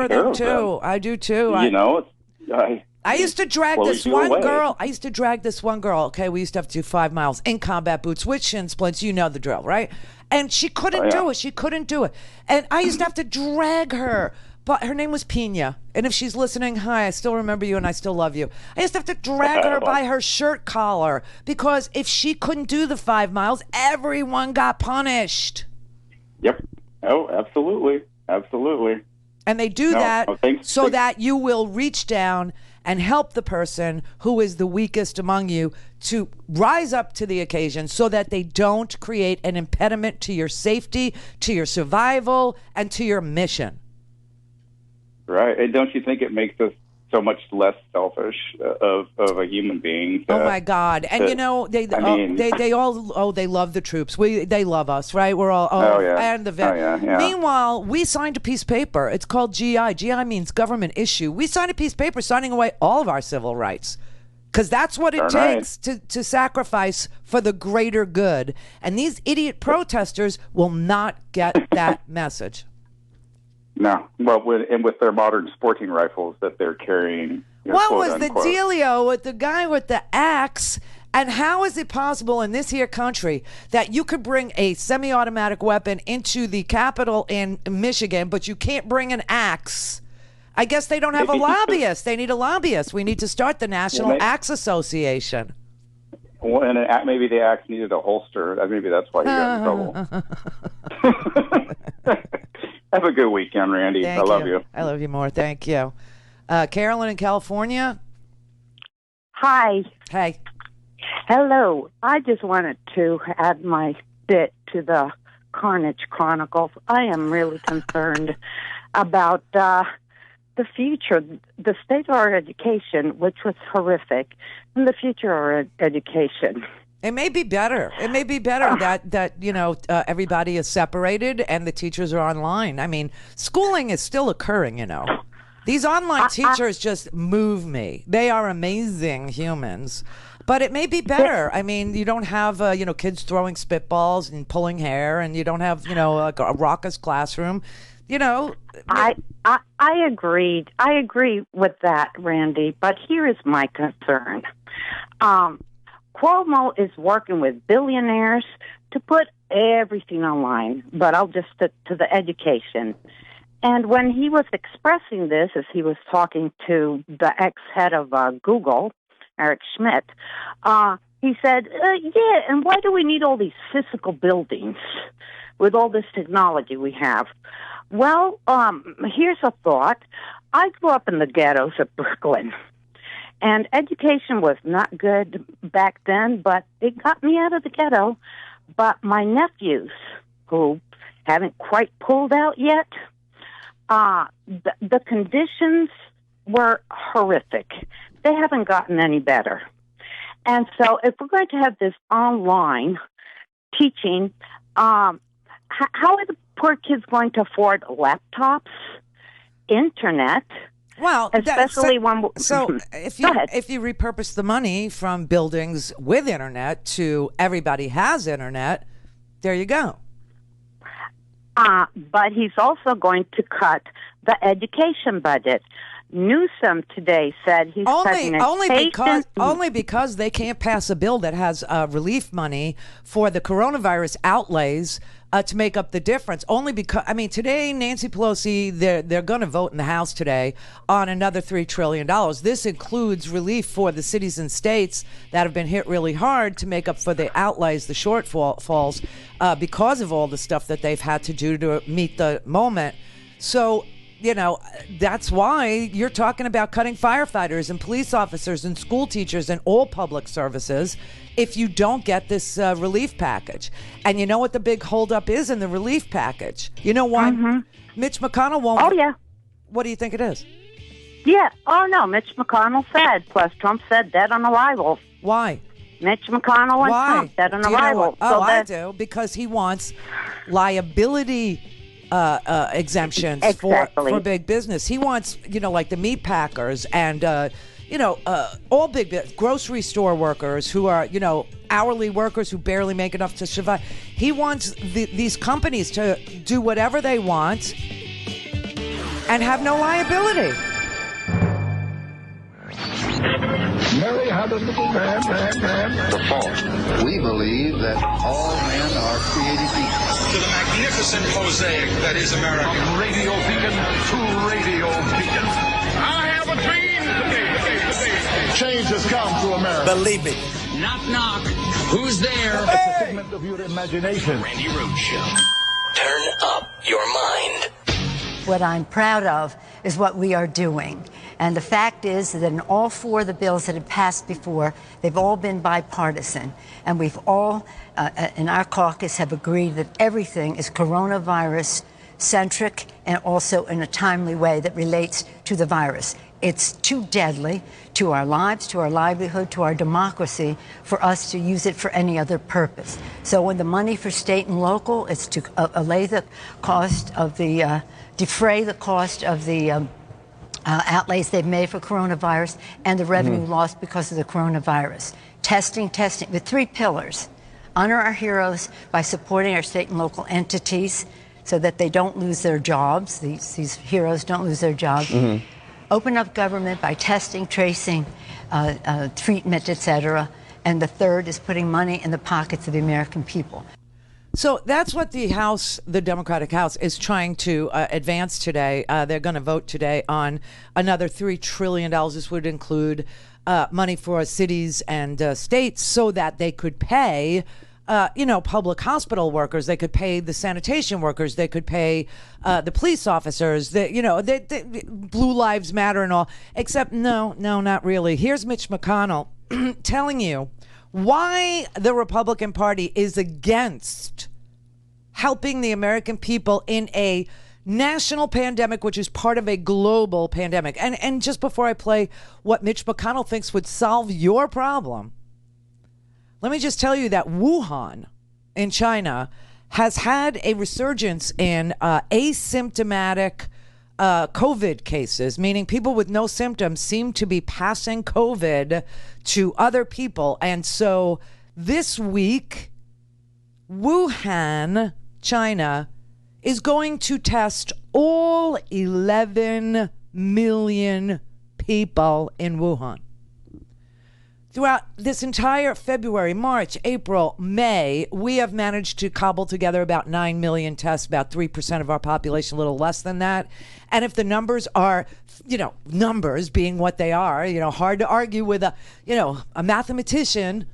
them too. I do too. I used to drag this one girl. Okay, we used to have to do 5 miles in combat boots with shin splints. You know the drill, right? And she couldn't do it. She couldn't do it. And I used to have to drag her. But her name was Pina. And if she's listening, hi, I still remember you and I still love you. I used to have to drag her by her shirt collar because if she couldn't do the 5 miles, everyone got punished. Yep. Oh, absolutely. Absolutely. And they do that so that you will reach down and help the person who is the weakest among you to rise up to the occasion so that they don't create an impediment to your safety, to your survival, and to your mission. Right. And don't you think it makes us so much less selfish of a human being? Oh my God! And they love the troops. They love us, right? We're all and the vet. Yeah. Meanwhile, we signed a piece of paper. It's called GI. GI means government issue. We signed a piece of paper signing away all of our civil rights. Because that's what it takes to sacrifice for the greater good. And these idiot protesters will not get that message. No. Well, with their modern sporting rifles that they're carrying. What was the dealio with the guy with the axe? And how is it possible in this here country that you could bring a semi-automatic weapon into the Capitol in Michigan, but you can't bring an axe? I guess they don't have a lobbyist. They need a lobbyist. We need to start the National Axe Association. Well, and maybe the axe needed a holster. Maybe that's why he got in trouble. Have a good weekend, Randy. Thank I love you. I love you more. Thank you. Carolyn in California. Hi. Hey. Hello. I just wanted to add my bit to the Carnage Chronicles. I am really concerned about the future, the state of our education, which was horrific, and the future of our education. It may be better. It may be better that everybody is separated and the teachers are online. I mean, schooling is still occurring, These online teachers just move me. They are amazing humans. But it may be better. I mean, you don't have, kids throwing spitballs and pulling hair, and you don't have, like a raucous classroom. I agreed. I agree with that, Randy. But here is my concern. Cuomo is working with billionaires to put everything online, but I'll just stick to the education. And when he was expressing this, as he was talking to the ex-head of Google, Eric Schmidt, he said, yeah, and why do we need all these physical buildings with all this technology we have? Well, here's a thought. I grew up in the ghettos of Brooklyn. And education was not good back then, but it got me out of the ghetto. But my nephews, who haven't quite pulled out yet, the conditions were horrific. They haven't gotten any better. And so if we're going to have this online teaching, how are the poor kids going to afford laptops, internet? Well, especially if you repurpose the money from buildings with internet to everybody has internet, there you go. But he's also going to cut the education budget. Newsom today said he's cutting only because they can't pass a bill that has relief money for the coronavirus outlays to make up the difference. Only because today Nancy Pelosi they're going to vote in the House today on another $3 trillion. This includes relief for the cities and states that have been hit really hard to make up for the outlays, the shortfalls because of all the stuff that they've had to do to meet the moment. So that's why you're talking about cutting firefighters and police officers and school teachers and all public services if you don't get this relief package. And you know what the big holdup is in the relief package? You know why Mitch McConnell won't? Oh, yeah. What do you think it is? Yeah. Oh, no. Mitch McConnell said, plus Trump said dead on arrival. Why? Mitch McConnell and Trump dead on arrival. I do. Because he wants liability exemptions for big business. He wants, like the meat packers and, all big grocery store workers who are, hourly workers who barely make enough to survive. He wants these companies to do whatever they want and have no liability. Mary had a little man. The fault. We believe that all men are created equal. To the magnificent mosaic that is America. From radio beacon to radio beacon. I have a dream today. Change has come to America. Believe it. Knock, knock. Who's there? It's a figment of your imagination. Randi Rhodes Show. Turn up your mind. What I'm proud of is what we are doing. And the fact is that in all four of the bills that have passed before, they've all been bipartisan. And we've all, in our caucus, have agreed that everything is coronavirus-centric and also in a timely way that relates to the virus. It's too deadly to our lives, to our livelihood, to our democracy for us to use it for any other purpose. So when the money for state and local is to allay the cost of the, defray the cost of the outlays they've made for coronavirus and the revenue lost because of the coronavirus. Testing, with three pillars. Honor our heroes by supporting our state and local entities so that they don't lose their jobs. These heroes don't lose their jobs. Open up government by testing, tracing, treatment, etc. And the third is putting money in the pockets of the American people. So that's what the House, the Democratic House, is trying to advance today. They're going to vote today on another $3 trillion. This would include money for cities and states so that they could pay public hospital workers. They could pay the sanitation workers. They could pay the police officers. The Blue Lives Matter and all. Except no, not really. Here's Mitch McConnell telling you why the Republican Party is against helping the American people in a national pandemic, which is part of a global pandemic. And just before I play what Mitch McConnell thinks would solve your problem, let me just tell you that Wuhan in China has had a resurgence in asymptomatic COVID cases, meaning people with no symptoms seem to be passing COVID to other people. And so this week, Wuhan, China, is going to test all 11 million people in Wuhan. Throughout this entire February, March, April, May, we have managed to cobble together about 9 million tests, about 3% of our population, a little less than that. And if the numbers are, numbers being what they are, hard to argue with a mathematician,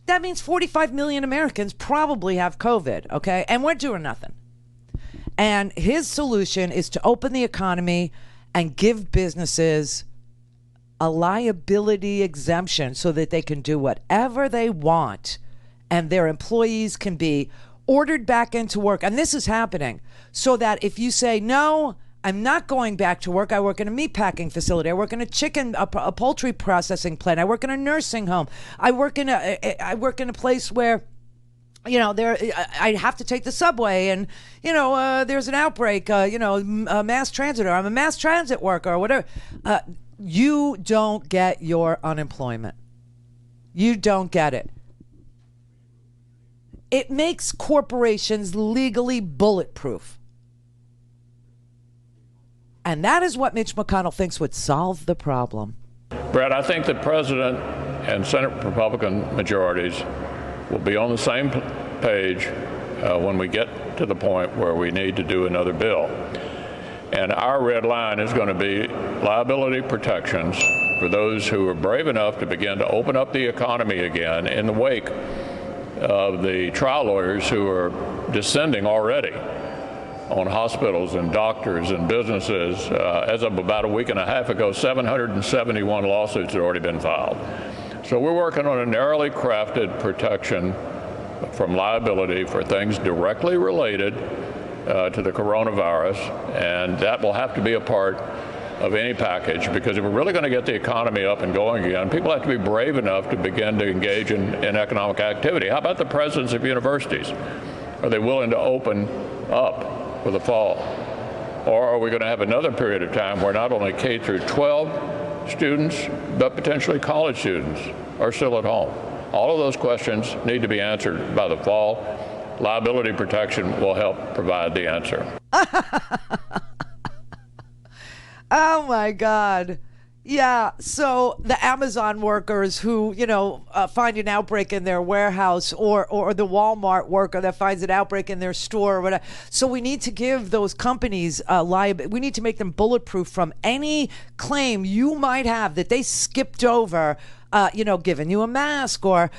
that means 45 million Americans probably have COVID, okay? And we're doing nothing. And his solution is to open the economy and give businesses a liability exemption so that they can do whatever they want and their employees can be ordered back into work. And this is happening so that if you say, no, I'm not going back to work. I work in a meatpacking facility. I work in a poultry processing plant. I work in a nursing home. I work in a place where I have to take the subway and, there's an outbreak, mass transit, or I'm a mass transit worker or whatever. You don't get your unemployment. You don't get it. It makes corporations legally bulletproof. And that is what Mitch McConnell thinks would solve the problem. Brett, I think the president and Senate Republican majorities will be on the same page when we get to the point where we need to do another bill. And our red line is going to be liability protections for those who are brave enough to begin to open up the economy again in the wake of the trial lawyers who are descending already on hospitals and doctors and businesses. As of about a week and a half ago, 771 lawsuits had already been filed. So we're working on a narrowly crafted protection from liability for things directly related to the coronavirus, and that will have to be a part of any package, because if we're really going to get the economy up and going again, people have to be brave enough to begin to engage in economic activity. How about the presidents of universities? Are they willing to open up for the fall? Or are we going to have another period of time where not only K through 12 students, but potentially college students are still at home? All of those questions need to be answered by the fall. Liability protection will help provide the answer. Oh, my God. Yeah. So the Amazon workers who, find an outbreak in their warehouse, or the Walmart worker that finds an outbreak in their store or whatever. So we need to give those companies liability. We need to make them bulletproof from any claim you might have that they skipped over, giving you a mask or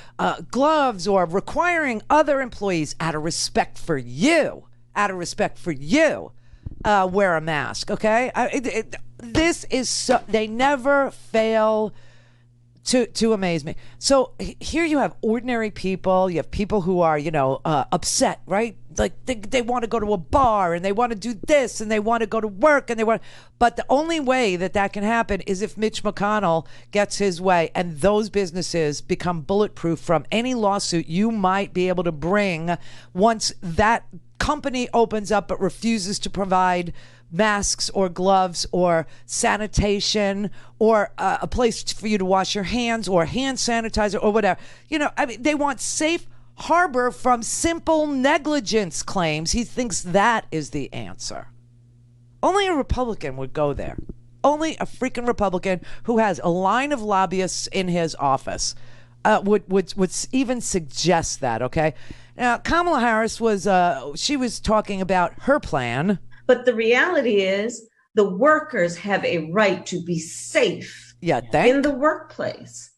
gloves, or requiring other employees out of respect for you, wear a mask. Okay. This is so, they never fail to amaze me. So here you have ordinary people. You have people who are, upset, right? Like they want to go to a bar and they want to do this and they want to go to work but the only way that can happen is if Mitch McConnell gets his way and those businesses become bulletproof from any lawsuit you might be able to bring once that company opens up but refuses to provide masks or gloves or sanitation or a place for you to wash your hands or hand sanitizer or whatever. They want safe harbor from simple negligence claims. He thinks that is the answer. Only a Republican would go there. Only a freaking Republican who has a line of lobbyists in his office would even suggest that, okay? Now, Kamala Harris was talking about her plan. But the reality is the workers have a right to be safe in the workplace.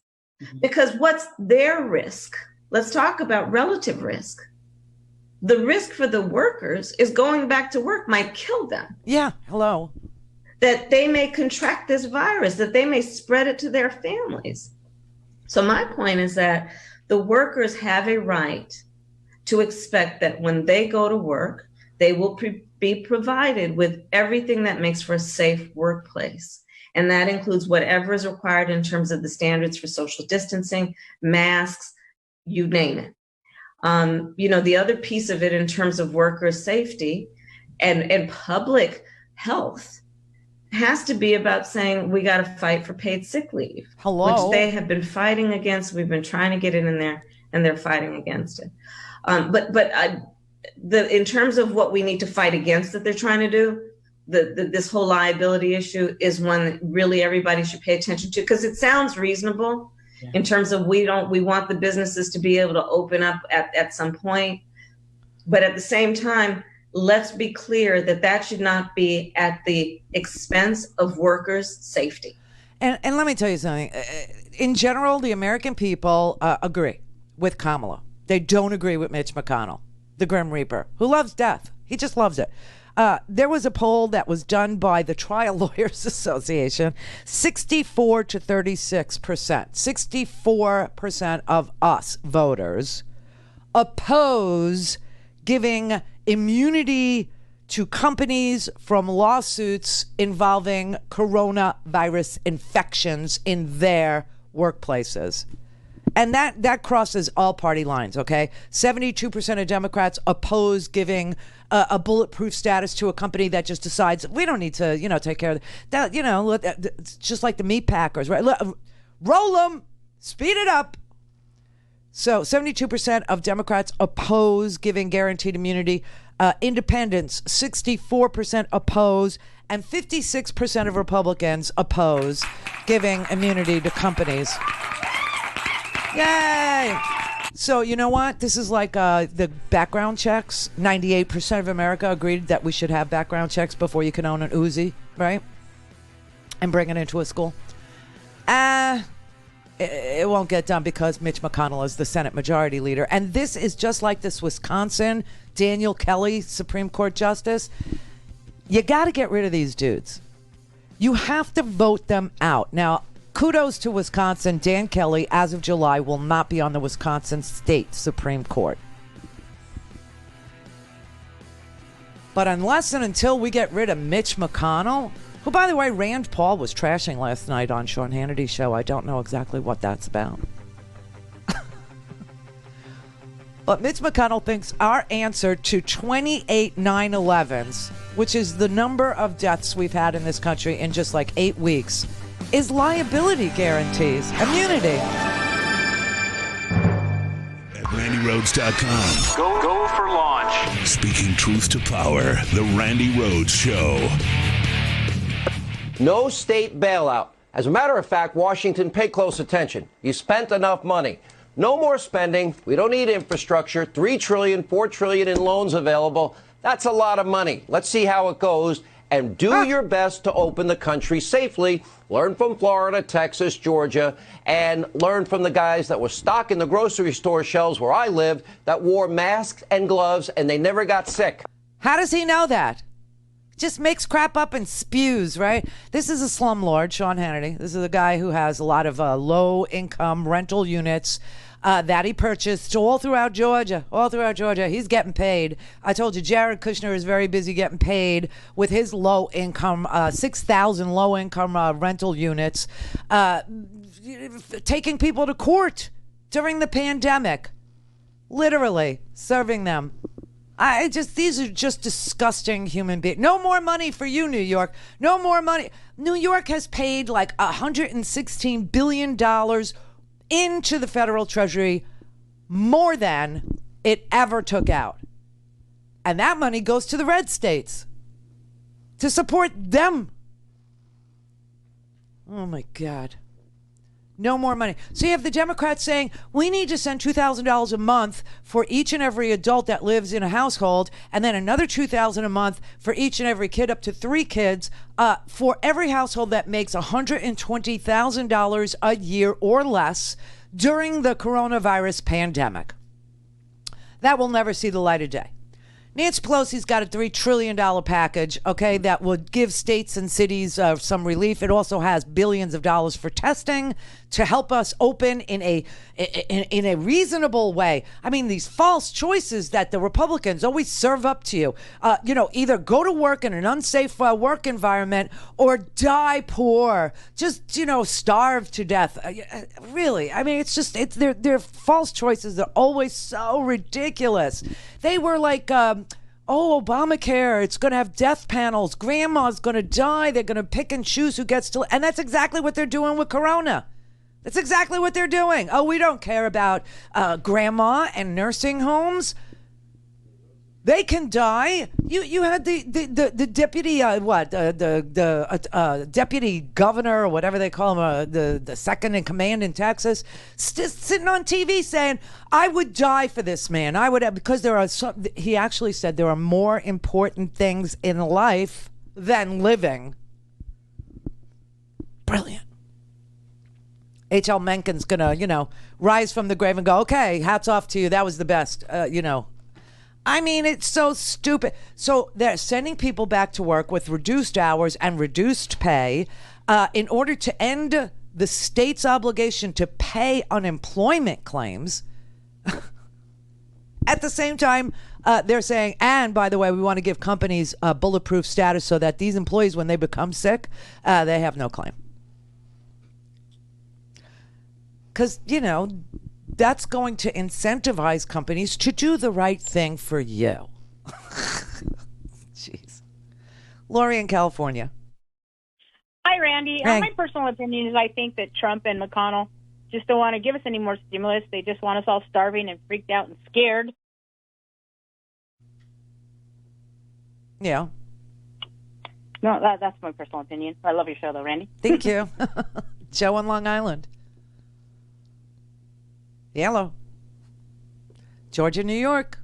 Because what's their risk let's talk about relative risk. The risk for the workers is going back to work might kill them. Yeah, hello. That they may contract this virus, that they may spread it to their families. So my point is that the workers have a right to expect that when they go to work, they will be provided with everything that makes for a safe workplace. And that includes whatever is required in terms of the standards for social distancing, masks, you name it. The other piece of it in terms of worker safety and public health has to be about saying we got to fight for paid sick leave, which they have been fighting against. We've been trying to get it in there, and they're fighting against it. In terms of what we need to fight against that they're trying to do, this whole liability issue is one that really everybody should pay attention to, because it sounds reasonable in terms of we want the businesses to be able to open up at some point. But at the same time, let's be clear that should not be at the expense of workers' safety. And let me tell you something. In general, the American people agree with Kamala. They don't agree with Mitch McConnell, the Grim Reaper, who loves death. He just loves it. There was a poll that was done by the Trial Lawyers Association, 64 to 36%. 64% of us voters oppose giving immunity to companies from lawsuits involving coronavirus infections in their workplaces. And that crosses all party lines, okay? 72% of Democrats oppose giving a bulletproof status to a company that just decides we don't need to, take care of that. It's just like the meat packers, right? Roll them, speed it up. So 72% of Democrats oppose giving guaranteed immunity. Independents, 64% oppose, and 56% of Republicans oppose giving immunity to companies. Yay! So you know what? This is like the background checks. 98% of America agreed that we should have background checks before you can own an Uzi, right? And bring it into a school. It won't get done because Mitch McConnell is the Senate Majority Leader. And this is just like this Wisconsin Daniel Kelly Supreme Court Justice. You got to get rid of these dudes. You have to vote them out. Now, kudos to Wisconsin. Dan Kelly, as of July, will not be on the Wisconsin State Supreme Court. But unless and until we get rid of Mitch McConnell, who, by the way, Rand Paul was trashing last night on Sean Hannity's show. I don't know exactly what that's about. But Mitch McConnell thinks our answer to 28 9/11s, which is the number of deaths we've had in this country in just like 8 weeks, is liability guarantees, immunity. At RandyRhodes.com. Go for launch. Speaking truth to power, the Randi Rhodes Show. No state bailout. As a matter of fact, Washington, pay close attention. You spent enough money. No more spending. We don't need infrastructure. $3 trillion, $4 trillion in loans available. That's a lot of money. Let's see how it goes. And do your best to open the country safely. Learn from Florida, Texas, Georgia, and learn from the guys that were stocking the grocery store shelves where I lived that wore masks and gloves and they never got sick. How does he know that? Just makes crap up and spews, right? This is a slumlord, Sean Hannity. This is a guy who has a lot of low-income rental units that he purchased all throughout Georgia. He's getting paid. I told you, Jared Kushner is very busy getting paid with his low-income, 6,000 low-income rental units, taking people to court during the pandemic, literally serving them. These are just disgusting human beings. No more money for you, New York. No more money. New York has paid like $116 billion into the federal treasury, more than it ever took out. And that money goes to the red states to support them. Oh my God. No more money. So you have the Democrats saying, we need to send $2,000 a month for each and every adult that lives in a household, and then another $2,000 a month for each and every kid up to 3 kids, for every household that makes $120,000 a year or less. during the coronavirus pandemic. That will never see the light of day. Nancy Pelosi's got a $3 trillion package, okay, that would give states and cities some relief. It also has billions of dollars for testing to help us open in a reasonable way. I mean, these false choices that the Republicans always serve up to you, either go to work in an unsafe work environment or die poor, just, starve to death. Really, I mean, they're false choices. They're always so ridiculous. They were like, Obamacare, it's going to have death panels. Grandma's going to die. They're going to pick and choose who gets to. And that's exactly what they're doing with Corona. That's exactly what they're doing. Oh, we don't care about grandma and nursing homes. They can die. You had the deputy deputy governor or whatever they call him, the second in command in Texas, sitting on TV saying, "I would die for this man. I would," because there are some. He actually said there are more important things in life than living. Brilliant. H.L. Mencken's gonna, rise from the grave and go, "Okay, hats off to you. That was the best." I mean, it's so stupid. So they're sending people back to work with reduced hours and reduced pay in order to end the state's obligation to pay unemployment claims. At the same time, they're saying, and by the way, we want to give companies bulletproof status so that these employees, when they become sick, they have no claim. Because, that's going to incentivize companies to do the right thing for you. Jeez. Lori in California. Hi, Randy. Hey. My personal opinion is I think that Trump and McConnell just don't want to give us any more stimulus. They just want us all starving and freaked out and scared. Yeah. No, that's my personal opinion. I love your show, though, Randy. Thank you. Joe on Long Island. Hello. Georgia, New York.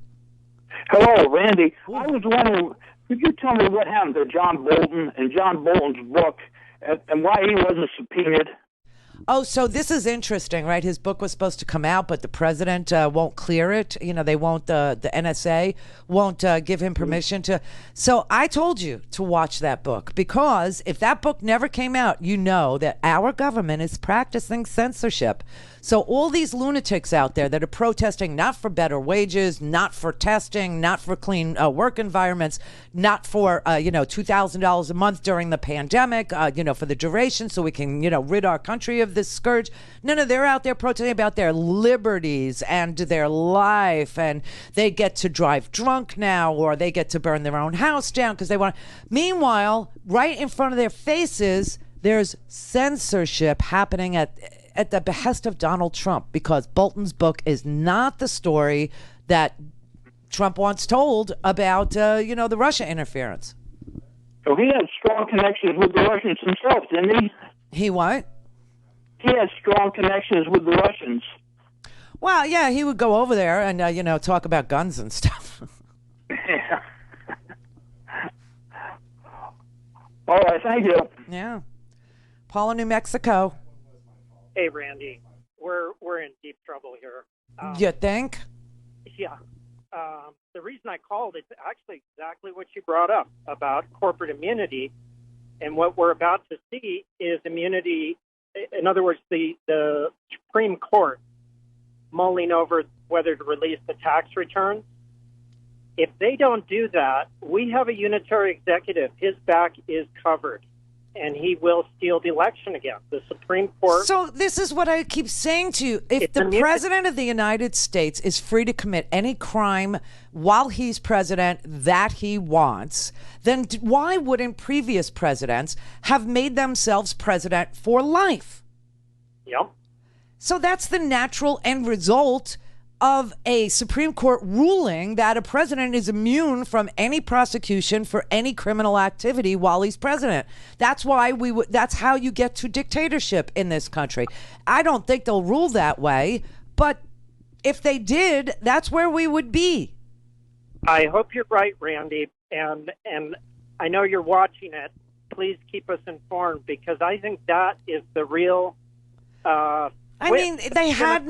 Hello, Randy. I was wondering, could you tell me what happened to John Bolton and John Bolton's book and why he wasn't subpoenaed? Oh, so this is interesting, right? His book was supposed to come out, but the president won't clear it. They won't, the NSA won't give him permission to. So I told you to watch that book because if that book never came out, you know that our government is practicing censorship. So all these lunatics out there that are protesting not for better wages, not for testing, not for clean work environments, not for, $2,000 a month during the pandemic, for the duration so we can, rid our country of this scourge. No, they're out there protesting about their liberties and their life, and they get to drive drunk now, or they get to burn their own house down because they want. Meanwhile, right in front of their faces, there's censorship happening at the behest of Donald Trump, because Bolton's book is not the story that Trump once told about, the Russia interference. So he had strong connections with the Russians himself, didn't he? He what? He had strong connections with the Russians. Well, yeah, he would go over there and, talk about guns and stuff. Yeah. All right, thank you. Yeah. Paula, New Mexico. Hey, Randy, we're in deep trouble here. You think? Yeah. The reason I called is actually exactly what you brought up about corporate immunity, and what we're about to see is immunity. In other words, the Supreme Court mulling over whether to release the tax returns. If they don't do that, we have a unitary executive. His back is covered, and he will steal the election again. The Supreme Court. So this is what I keep saying to you. If the president of the United States is free to commit any crime while he's president that he wants, then why wouldn't previous presidents have made themselves president for life? Yep. So that's the natural end result of a Supreme Court ruling that a president is immune from any prosecution for any criminal activity while he's president. That's why that's how you get to dictatorship in this country. I don't think they'll rule that way, but if they did, that's where we would be. I hope you're right, Randy, and I know you're watching it. Please keep us informed, because I think that is the real I mean, they had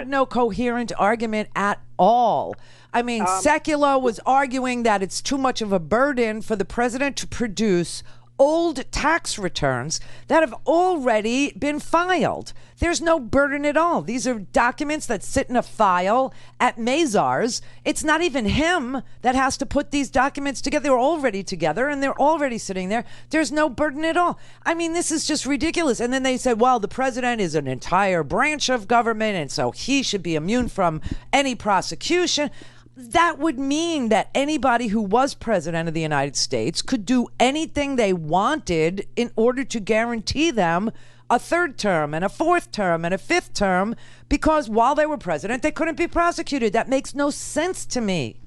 no coherent argument at all. I mean, Secular was arguing that it's too much of a burden for the president to produce old tax returns that have already been filed. There's no burden at all. These are documents that sit in a file at Mazars. It's not even him that has to put these documents together. They're already together and they're already sitting there. There's no burden at all. I mean, this is just ridiculous. And then they said, well, the president is an entire branch of government, and so he should be immune from any prosecution. That would mean that anybody who was president of the United States could do anything they wanted in order to guarantee them a third term and a fourth term and a fifth term, because while they were president, they couldn't be prosecuted. That makes no sense to me.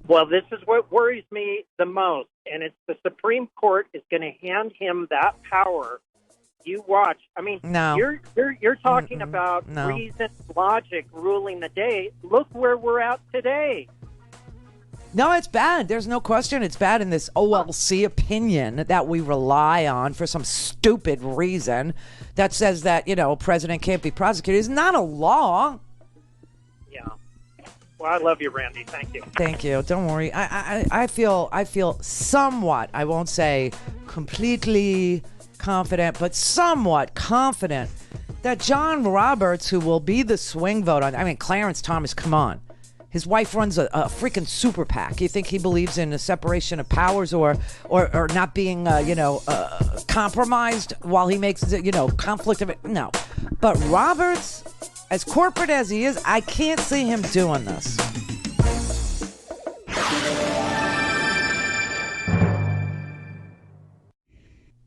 Well, this is what worries me the most, and it's the Supreme Court is going to hand him that power. You watch. I mean, no. You're talking about reason, logic ruling the day. Look where we're at today. No, it's bad. There's no question it's bad in this OLC opinion that we rely on for some stupid reason that says that, a president can't be prosecuted. It's not a law. Yeah. Well, I love you, Randy. Thank you. Thank you. Don't worry. I feel somewhat, I won't say completely confident, but somewhat confident that John Roberts, who will be the swing vote on, Clarence Thomas, come on. His wife runs a freaking super PAC. You think he believes in a separation of powers or not being, compromised while he makes, conflict of it? No. But Roberts, as corporate as he is, I can't see him doing this.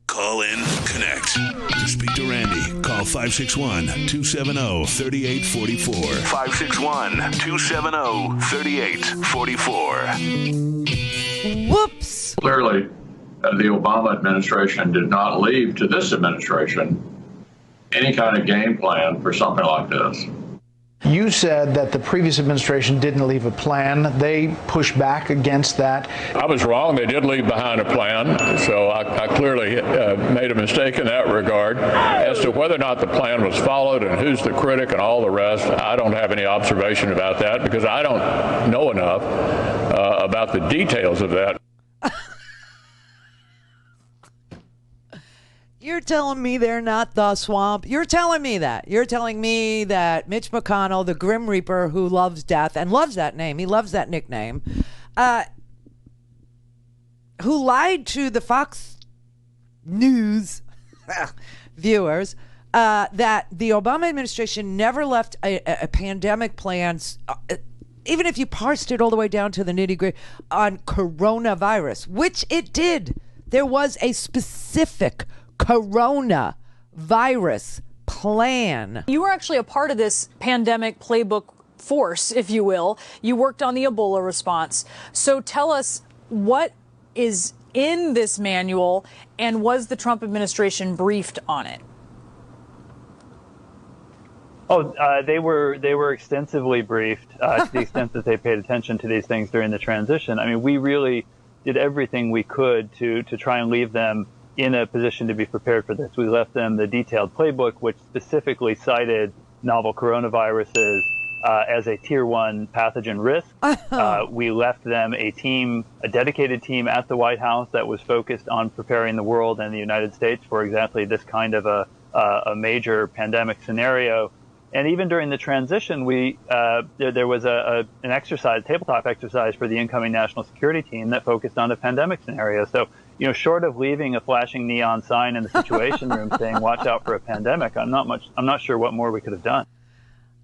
Call in, connect. To speak to Randy, call 561-270-3844. 561-270-3844. Whoops. Clearly, the Obama administration did not leave to this administration any kind of game plan for something like this. You said that the previous administration didn't leave a plan. They pushed back against that. I was wrong. They did leave behind a plan, so I clearly made a mistake in that regard. As to whether or not the plan was followed and who's the critic and all the rest, I don't have any observation about that because I don't know enough about the details of that. You're telling me they're not the swamp? You're telling me that. You're telling me that Mitch McConnell, the Grim Reaper who loves death and loves that name, he loves that nickname, who lied to the Fox News viewers that the Obama administration never left a pandemic plan, even if you parsed it all the way down to the nitty-gritty, on coronavirus, which it did. There was a specific coronavirus plan. You were actually a part of this pandemic playbook force, if you will. You worked on the Ebola response. So tell us what is in this manual, and was the Trump administration briefed on it? They were extensively briefed to the extent that they paid attention to these things during the transition. I mean, we really did everything we could to try and leave them in a position to be prepared for this. We left them the detailed playbook, which specifically cited novel coronaviruses as a tier 1 pathogen risk. We left them a dedicated team at the White House that was focused on preparing the world and the United States for exactly this kind of a major pandemic scenario. And even during the transition, there was an exercise, tabletop exercise for the incoming national security team that focused on a pandemic scenario. So, short of leaving a flashing neon sign in the Situation Room saying "Watch out for a pandemic," I'm not sure what more we could have done.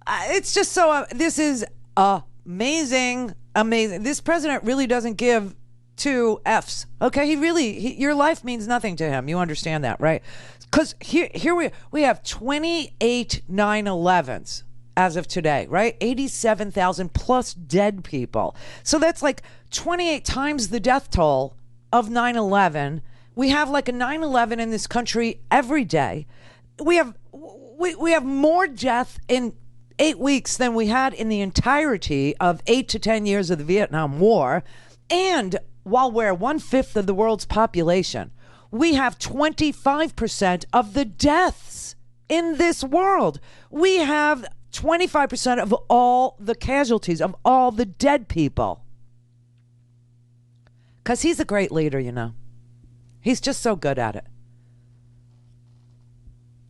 It's just so. This is amazing. This president really doesn't give two F's. Okay, your life means nothing to him. You understand that, right? Because here we have 28 9/11s as of today, right? 87,000 plus dead people. So that's like 28 times the death toll of 9/11. We have like a 9/11 in this country every day. We have more death in 8 weeks than we had in the entirety of 8 to 10 years of the Vietnam War. And while we're 1/5 of the world's population, we have 25% of the deaths in this world. We have 25% of all the casualties, of all the dead people. Because he's a great leader, you know. He's just so good at it.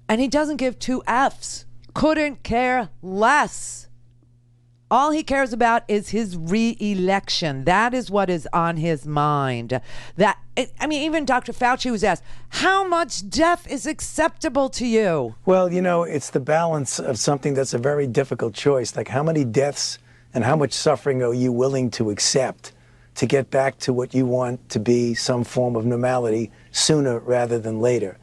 And he doesn't give two Fs. Couldn't care less. All he cares about is his re-election. That is what is on his mind. Even Dr. Fauci was asked, how much death is acceptable to you? Well, you know, it's the balance of something that's a very difficult choice. Like, how many deaths and how much suffering are you willing to accept to get back to what you want to be some form of normality sooner rather than later?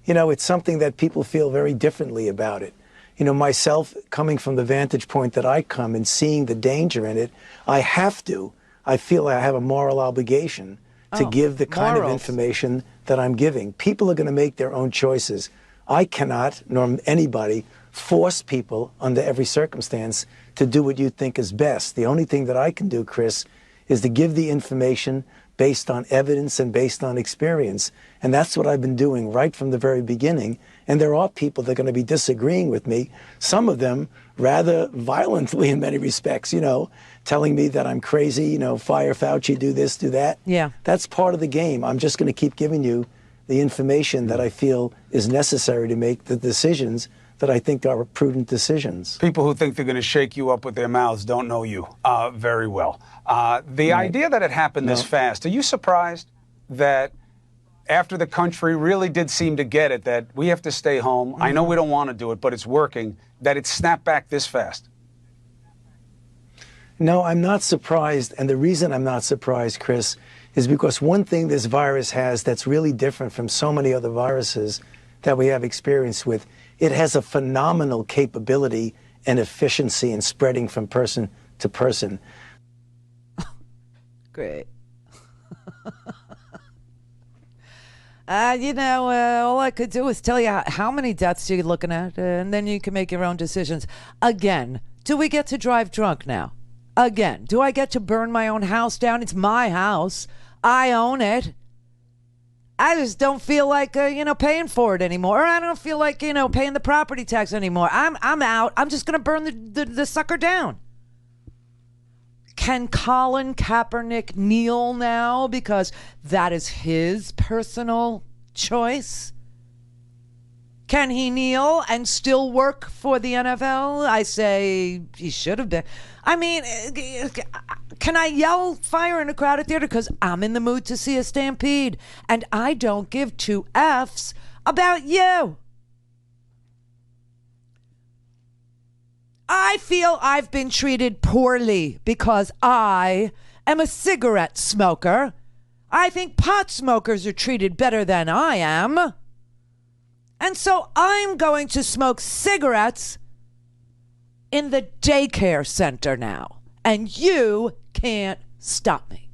You know, it's something that people feel very differently about it. You know, myself, coming from the vantage point that I come and seeing the danger in it, I feel I have a moral obligation to give the kind of information that I'm giving. People are going to make their own choices. I cannot, nor anybody, force people under every circumstance to do what you think is best. The only thing that I can do, Chris, is to give the information based on evidence and based on experience. And that's what I've been doing right from the very beginning. And there are people that are going to be disagreeing with me, some of them rather violently in many respects, you know, telling me that I'm crazy, you know, fire Fauci, do this, do that. Yeah. That's part of the game. I'm just going to keep giving you the information that I feel is necessary to make the decisions that I think are prudent decisions. People who think they're going to shake you up with their mouths don't know you very well. The idea that it happened this fast, are you surprised that after the country really did seem to get it, that we have to stay home, I know we don't want to do it, but it's working, that it snapped back this fast? No, I'm not surprised. And the reason I'm not surprised, Chris, is because one thing this virus has that's really different from so many other viruses that we have experience with, it has a phenomenal capability and efficiency in spreading from person to person. Great. All I could do is tell you how many deaths you're looking at, and then you can make your own decisions. Again, do we get to drive drunk now? Again, do I get to burn my own house down? It's my house. I own it. I just don't feel like, paying for it anymore. Or I don't feel like, paying the property tax anymore. I'm out. I'm just going to burn the sucker down. Can Colin Kaepernick kneel now because that is his personal choice? Can he kneel and still work for the NFL? I say he should have been. I mean, can I yell fire in a crowded theater? Because I'm in the mood to see a stampede. And I don't give two Fs about you. I feel I've been treated poorly because I am a cigarette smoker. I think pot smokers are treated better than I am. And so I'm going to smoke cigarettes in the daycare center now. And you can't stop me.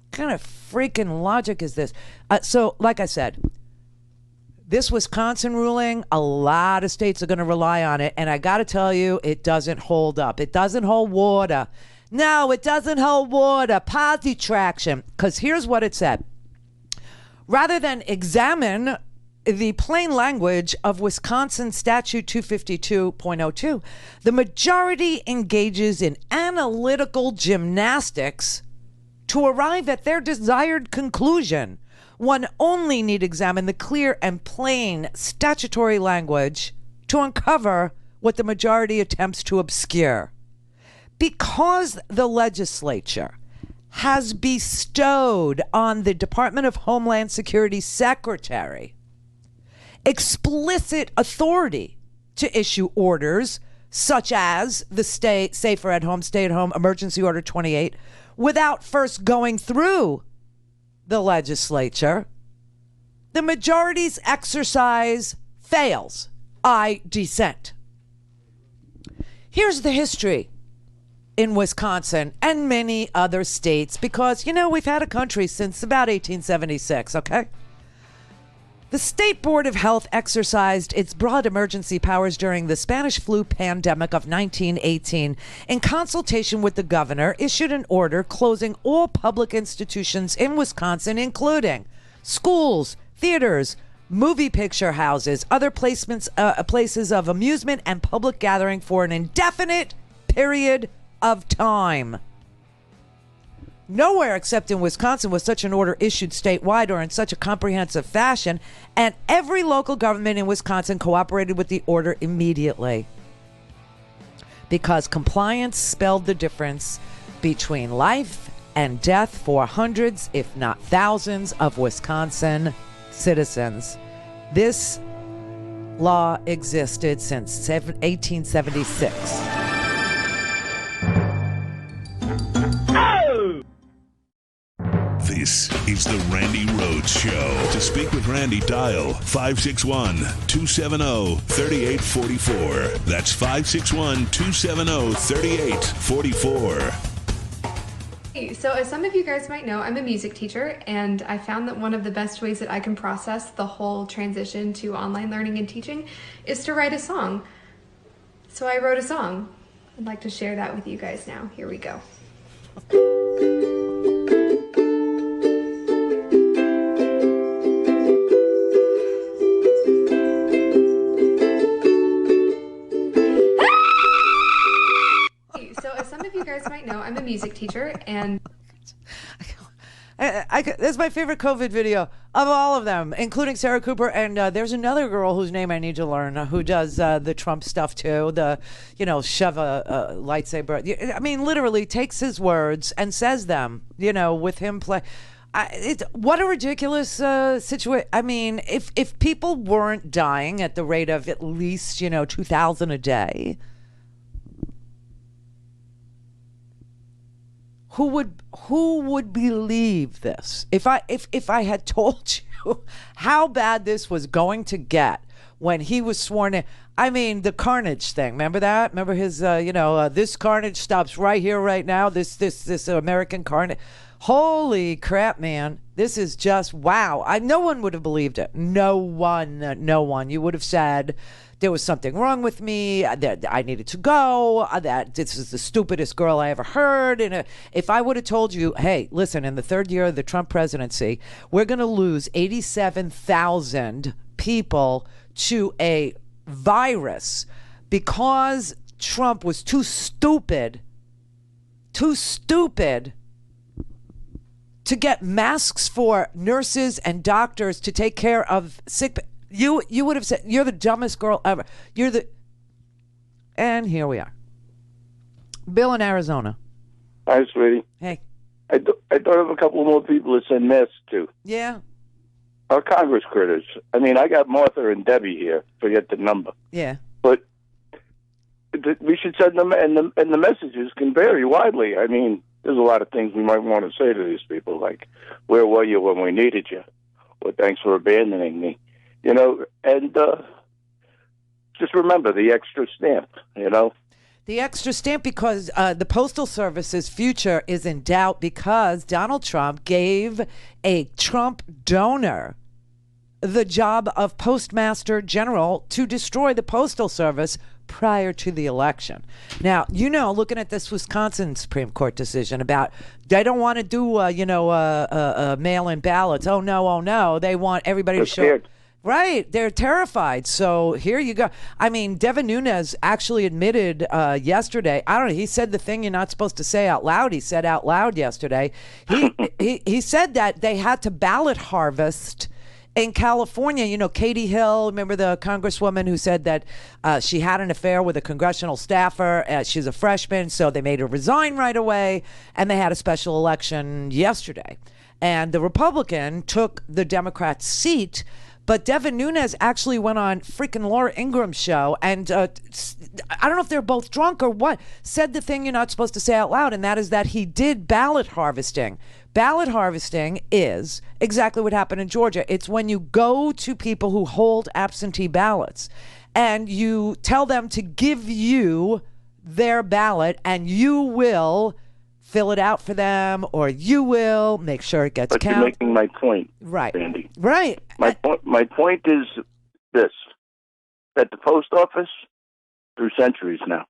What kind of freaking logic is this? So, like I said, this Wisconsin ruling, a lot of states are going to rely on it. And I got to tell you, it doesn't hold up. It doesn't hold water. No, it doesn't hold water. Party traction. Because here's what it said. Rather than examine the plain language of Wisconsin Statute 252.02, the majority engages in analytical gymnastics to arrive at their desired conclusion. One only need examine the clear and plain statutory language to uncover what the majority attempts to obscure. Because the legislature has bestowed on the Department of Homeland Security Secretary explicit authority to issue orders such as the stay at home emergency order 28 without first going through the legislature, the majority's exercise fails. I dissent. Here's the history in Wisconsin and many other states because, we've had a country since about 1876, okay? The State Board of Health exercised its broad emergency powers during the Spanish flu pandemic of 1918. In consultation with the governor, issued an order closing all public institutions in Wisconsin, including schools, theaters, movie picture houses, other placements, places of amusement and public gathering for an indefinite period of time. Nowhere except in Wisconsin was such an order issued statewide or in such a comprehensive fashion, and every local government in Wisconsin cooperated with the order immediately because compliance spelled the difference between life and death for hundreds, if not thousands, of Wisconsin citizens. This law existed since 1876. This is the Randi Rhodes Show. To speak with Randi, dial 561-270-3844. That's 561-270-3844. So as some of you guys might know, I'm a music teacher, and I found that one of the best ways that I can process the whole transition to online learning and teaching is to write a song. So I wrote a song. I'd like to share that with you guys now. Here we go. So as some of you guys might know, I'm a music teacher, and that's my favorite COVID video of all of them, including Sarah Cooper. And there's another girl whose name I need to learn who does the Trump stuff too. Shove a lightsaber. I mean, literally takes his words and says them, with him play. What a ridiculous situation. I mean, if people weren't dying at the rate of at least, 2,000 a day, who would believe this? If I had told you how bad this was going to get when he was sworn in. I mean, the carnage thing. Remember that? Remember his this carnage stops right here, right now. This American carnage. Holy crap, man. This is just wow. No one would have believed it. No one. You would have said there was something wrong with me, that I needed to go, that this is the stupidest girl I ever heard. And if I would have told you, hey, listen, in the third year of the Trump presidency, we're going to lose 87,000 people to a virus because Trump was too stupid to get masks for nurses and doctors to take care of sick people. You would have said, you're the dumbest girl ever. And here we are. Bill in Arizona. Hi, sweetie. Hey. I thought of a couple more people to send masks to. Yeah. Our Congress critters. I mean, I got Martha and Debbie here. Forget the number. Yeah. But we should send them, and the messages can vary widely. I mean, there's a lot of things we might want to say to these people, like, where were you when we needed you? Or thanks for abandoning me. And just remember the extra stamp, The extra stamp because the Postal Service's future is in doubt because Donald Trump gave a Trump donor the job of Postmaster General to destroy the Postal Service prior to the election. Now, looking at this Wisconsin Supreme Court decision about they don't want to do, mail-in ballots. Oh, no. They want everybody to show up. Right. They're terrified. So here you go. I mean, Devin Nunes actually admitted yesterday, I don't know, he said the thing you're not supposed to say out loud. He said out loud yesterday. He said that they had to ballot harvest in California. Katie Hill, remember the congresswoman who said that she had an affair with a congressional staffer. She's a freshman, so they made her resign right away. And they had a special election yesterday. And the Republican took the Democrat seat. But Devin Nunes actually went on freaking Laura Ingram's show and I don't know if they're both drunk or what, said the thing you're not supposed to say out loud, and that is that he did ballot harvesting. Ballot harvesting is exactly what happened in Georgia. It's when you go to people who hold absentee ballots and you tell them to give you their ballot and you will fill it out for them, or you will make sure it gets counted. You're making my point, right, Randy. Right. My point is this: that the post office, through centuries now,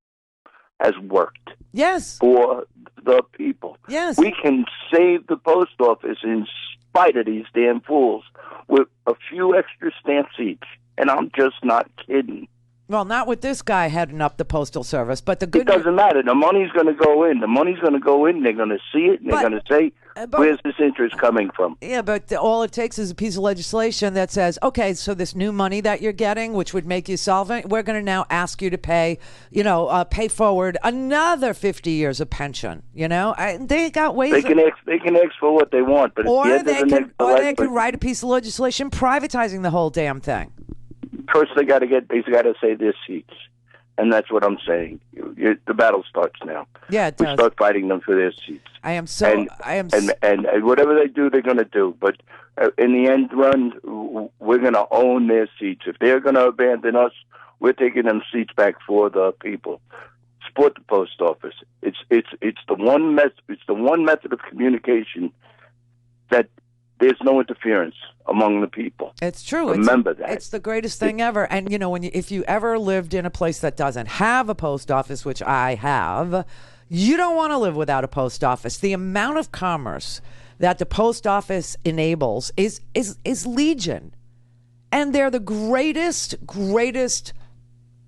has worked. Yes. For the people. Yes. We can save the post office in spite of these damn fools with a few extra stamps each. And I'm just not kidding. Well, not with this guy heading up the Postal Service, but the good It doesn't matter. The money's going to go in. The money's going to go in. They're going to see it, and they're going to say, where's this interest coming from? Yeah, but all it takes is a piece of legislation that says, okay, so this new money that you're getting, which would make you solvent, we're going to now ask you to pay, pay forward another 50 years of pension. They got ways. They can ask for what they want, but they could write a piece of legislation privatizing the whole damn thing. First, they got to say their seats, and that's what I'm saying. The battle starts now. Yeah, it does. We start fighting them for their seats. And whatever they do, they're going to do. But in the end run, we're going to own their seats. If they're going to abandon us, we're taking them seats back for the people. Support the post office. It's the one method of communication that there's no interference among the people. It's true. Remember that. It's the greatest thing ever. And if you ever lived in a place that doesn't have a post office, which I have, you don't want to live without a post office. The amount of commerce that the post office enables is legion. And they're the greatest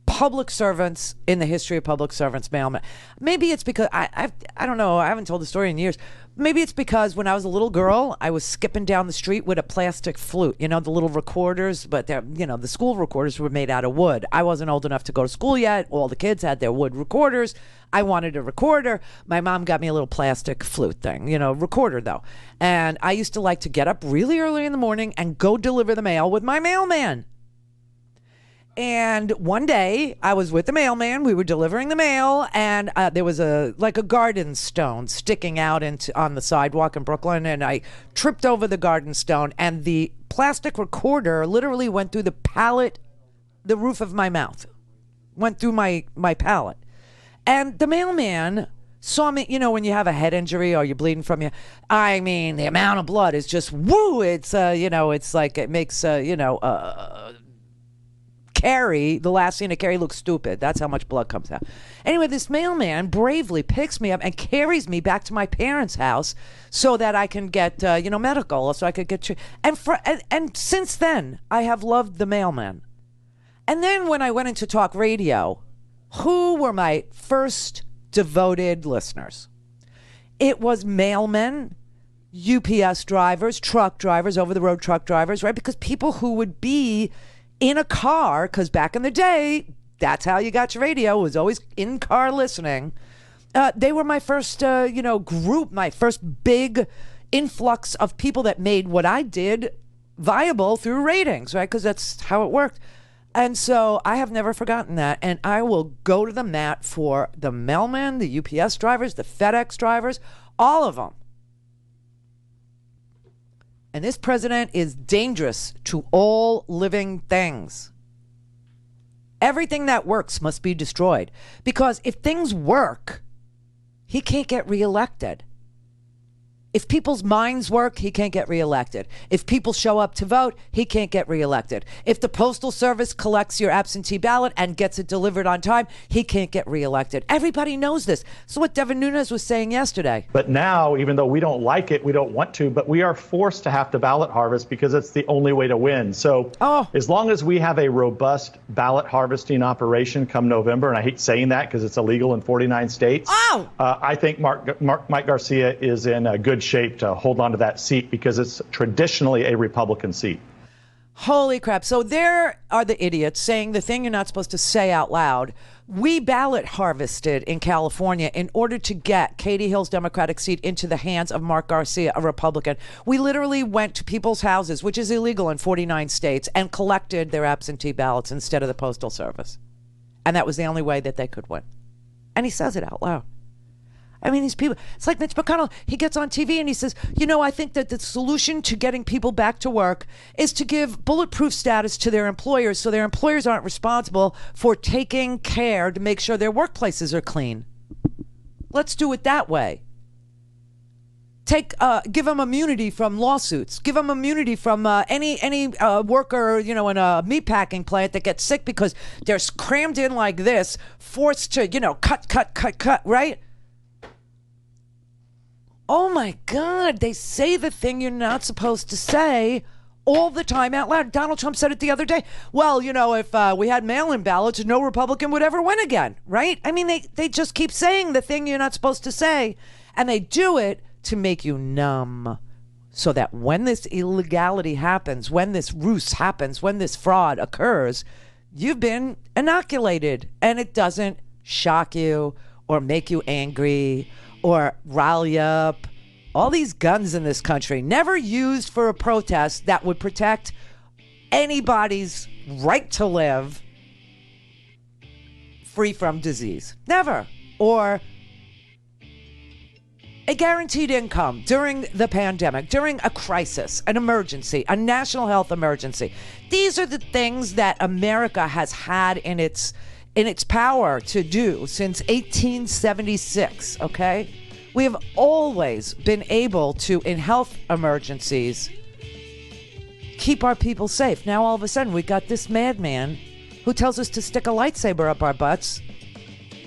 public servants in the history of public servants, mailmen. Maybe it's because I don't know. I haven't told the story in years. Maybe it's because when I was a little girl, I was skipping down the street with a plastic flute. The little recorders, but the school recorders were made out of wood. I wasn't old enough to go to school yet. All the kids had their wood recorders. I wanted a recorder. My mom got me a little plastic flute thing, recorder though. And I used to like to get up really early in the morning and go deliver the mail with my mailman. And one day I was with the mailman. We were delivering the mail, and there was a garden stone sticking out on the sidewalk in Brooklyn, and I tripped over the garden stone, and the plastic recorder literally went through the roof of my mouth, went through my palate. And the mailman saw me, when you have a head injury or you're bleeding from the amount of blood is just woo. It's it's like it makes Carrie, the last scene of Carrie, looks stupid. That's how much blood comes out. Anyway, this mailman bravely picks me up and carries me back to my parents' house so that I can get, medical, so I could get and since then, I have loved the mailman. And then when I went into talk radio, who were my first devoted listeners? It was mailmen, UPS drivers, truck drivers, over-the-road truck drivers, right? Because people who would be in a car, because back in the day, that's how you got your radio, was always in car listening. They were my first, group, my first big influx of people that made what I did viable through ratings, right? Because that's how it worked. And so I have never forgotten that. And I will go to the mat for the mailmen, the UPS drivers, the FedEx drivers, all of them. And this president is dangerous to all living things. Everything that works must be destroyed. Because if things work, he can't get reelected. If people's minds work, he can't get reelected. If people show up to vote, he can't get reelected. If the Postal Service collects your absentee ballot and gets it delivered on time, he can't get reelected. Everybody knows this. So what Devin Nunes was saying yesterday. But now, even though we don't like it, we don't want to, but we are forced to have to ballot harvest because it's the only way to win. So as long as we have a robust ballot harvesting operation come November, and I hate saying that because it's illegal in 49 states, I think Mike Garcia is in a good shape to hold on to that seat because it's traditionally a Republican seat. Holy crap. So there are the idiots saying the thing you're not supposed to say out loud. We ballot harvested in California in order to get Katie Hill's Democratic seat into the hands of Mark Garcia, a Republican. We literally went to people's houses, which is illegal in 49 states, and collected their absentee ballots instead of the Postal Service. And that was the only way that they could win. And he says it out loud. I mean, these people, it's like Mitch McConnell. He gets on TV and he says, I think that the solution to getting people back to work is to give bulletproof status to their employers so their employers aren't responsible for taking care to make sure their workplaces are clean. Let's do it that way. Give them immunity from lawsuits. Give them immunity from any worker, in a meatpacking plant that gets sick because they're crammed in like this, forced to, cut, right? Oh my God, they say the thing you're not supposed to say all the time out loud. Donald Trump said it the other day. Well, if we had mail-in ballots, no Republican would ever win again, right? I mean, they just keep saying the thing you're not supposed to say, and they do it to make you numb, so that when this illegality happens, when this ruse happens, when this fraud occurs, you've been inoculated, and it doesn't shock you or make you angry or rile you up. All these guns in this country, never used for a protest that would protect anybody's right to live free from disease. Never. Or a guaranteed income during the pandemic, during a crisis, an emergency, a national health emergency. These are the things that America has had in its power to do since 1876, okay? We have always been able to, in health emergencies, keep our people safe. Now, all of a sudden, we got this madman who tells us to stick a lightsaber up our butts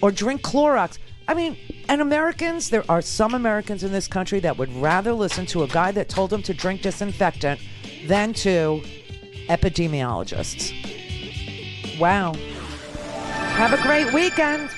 or drink Clorox. I mean, and Americans, there are some Americans in this country that would rather listen to a guy that told them to drink disinfectant than to epidemiologists. Wow. Have a great weekend.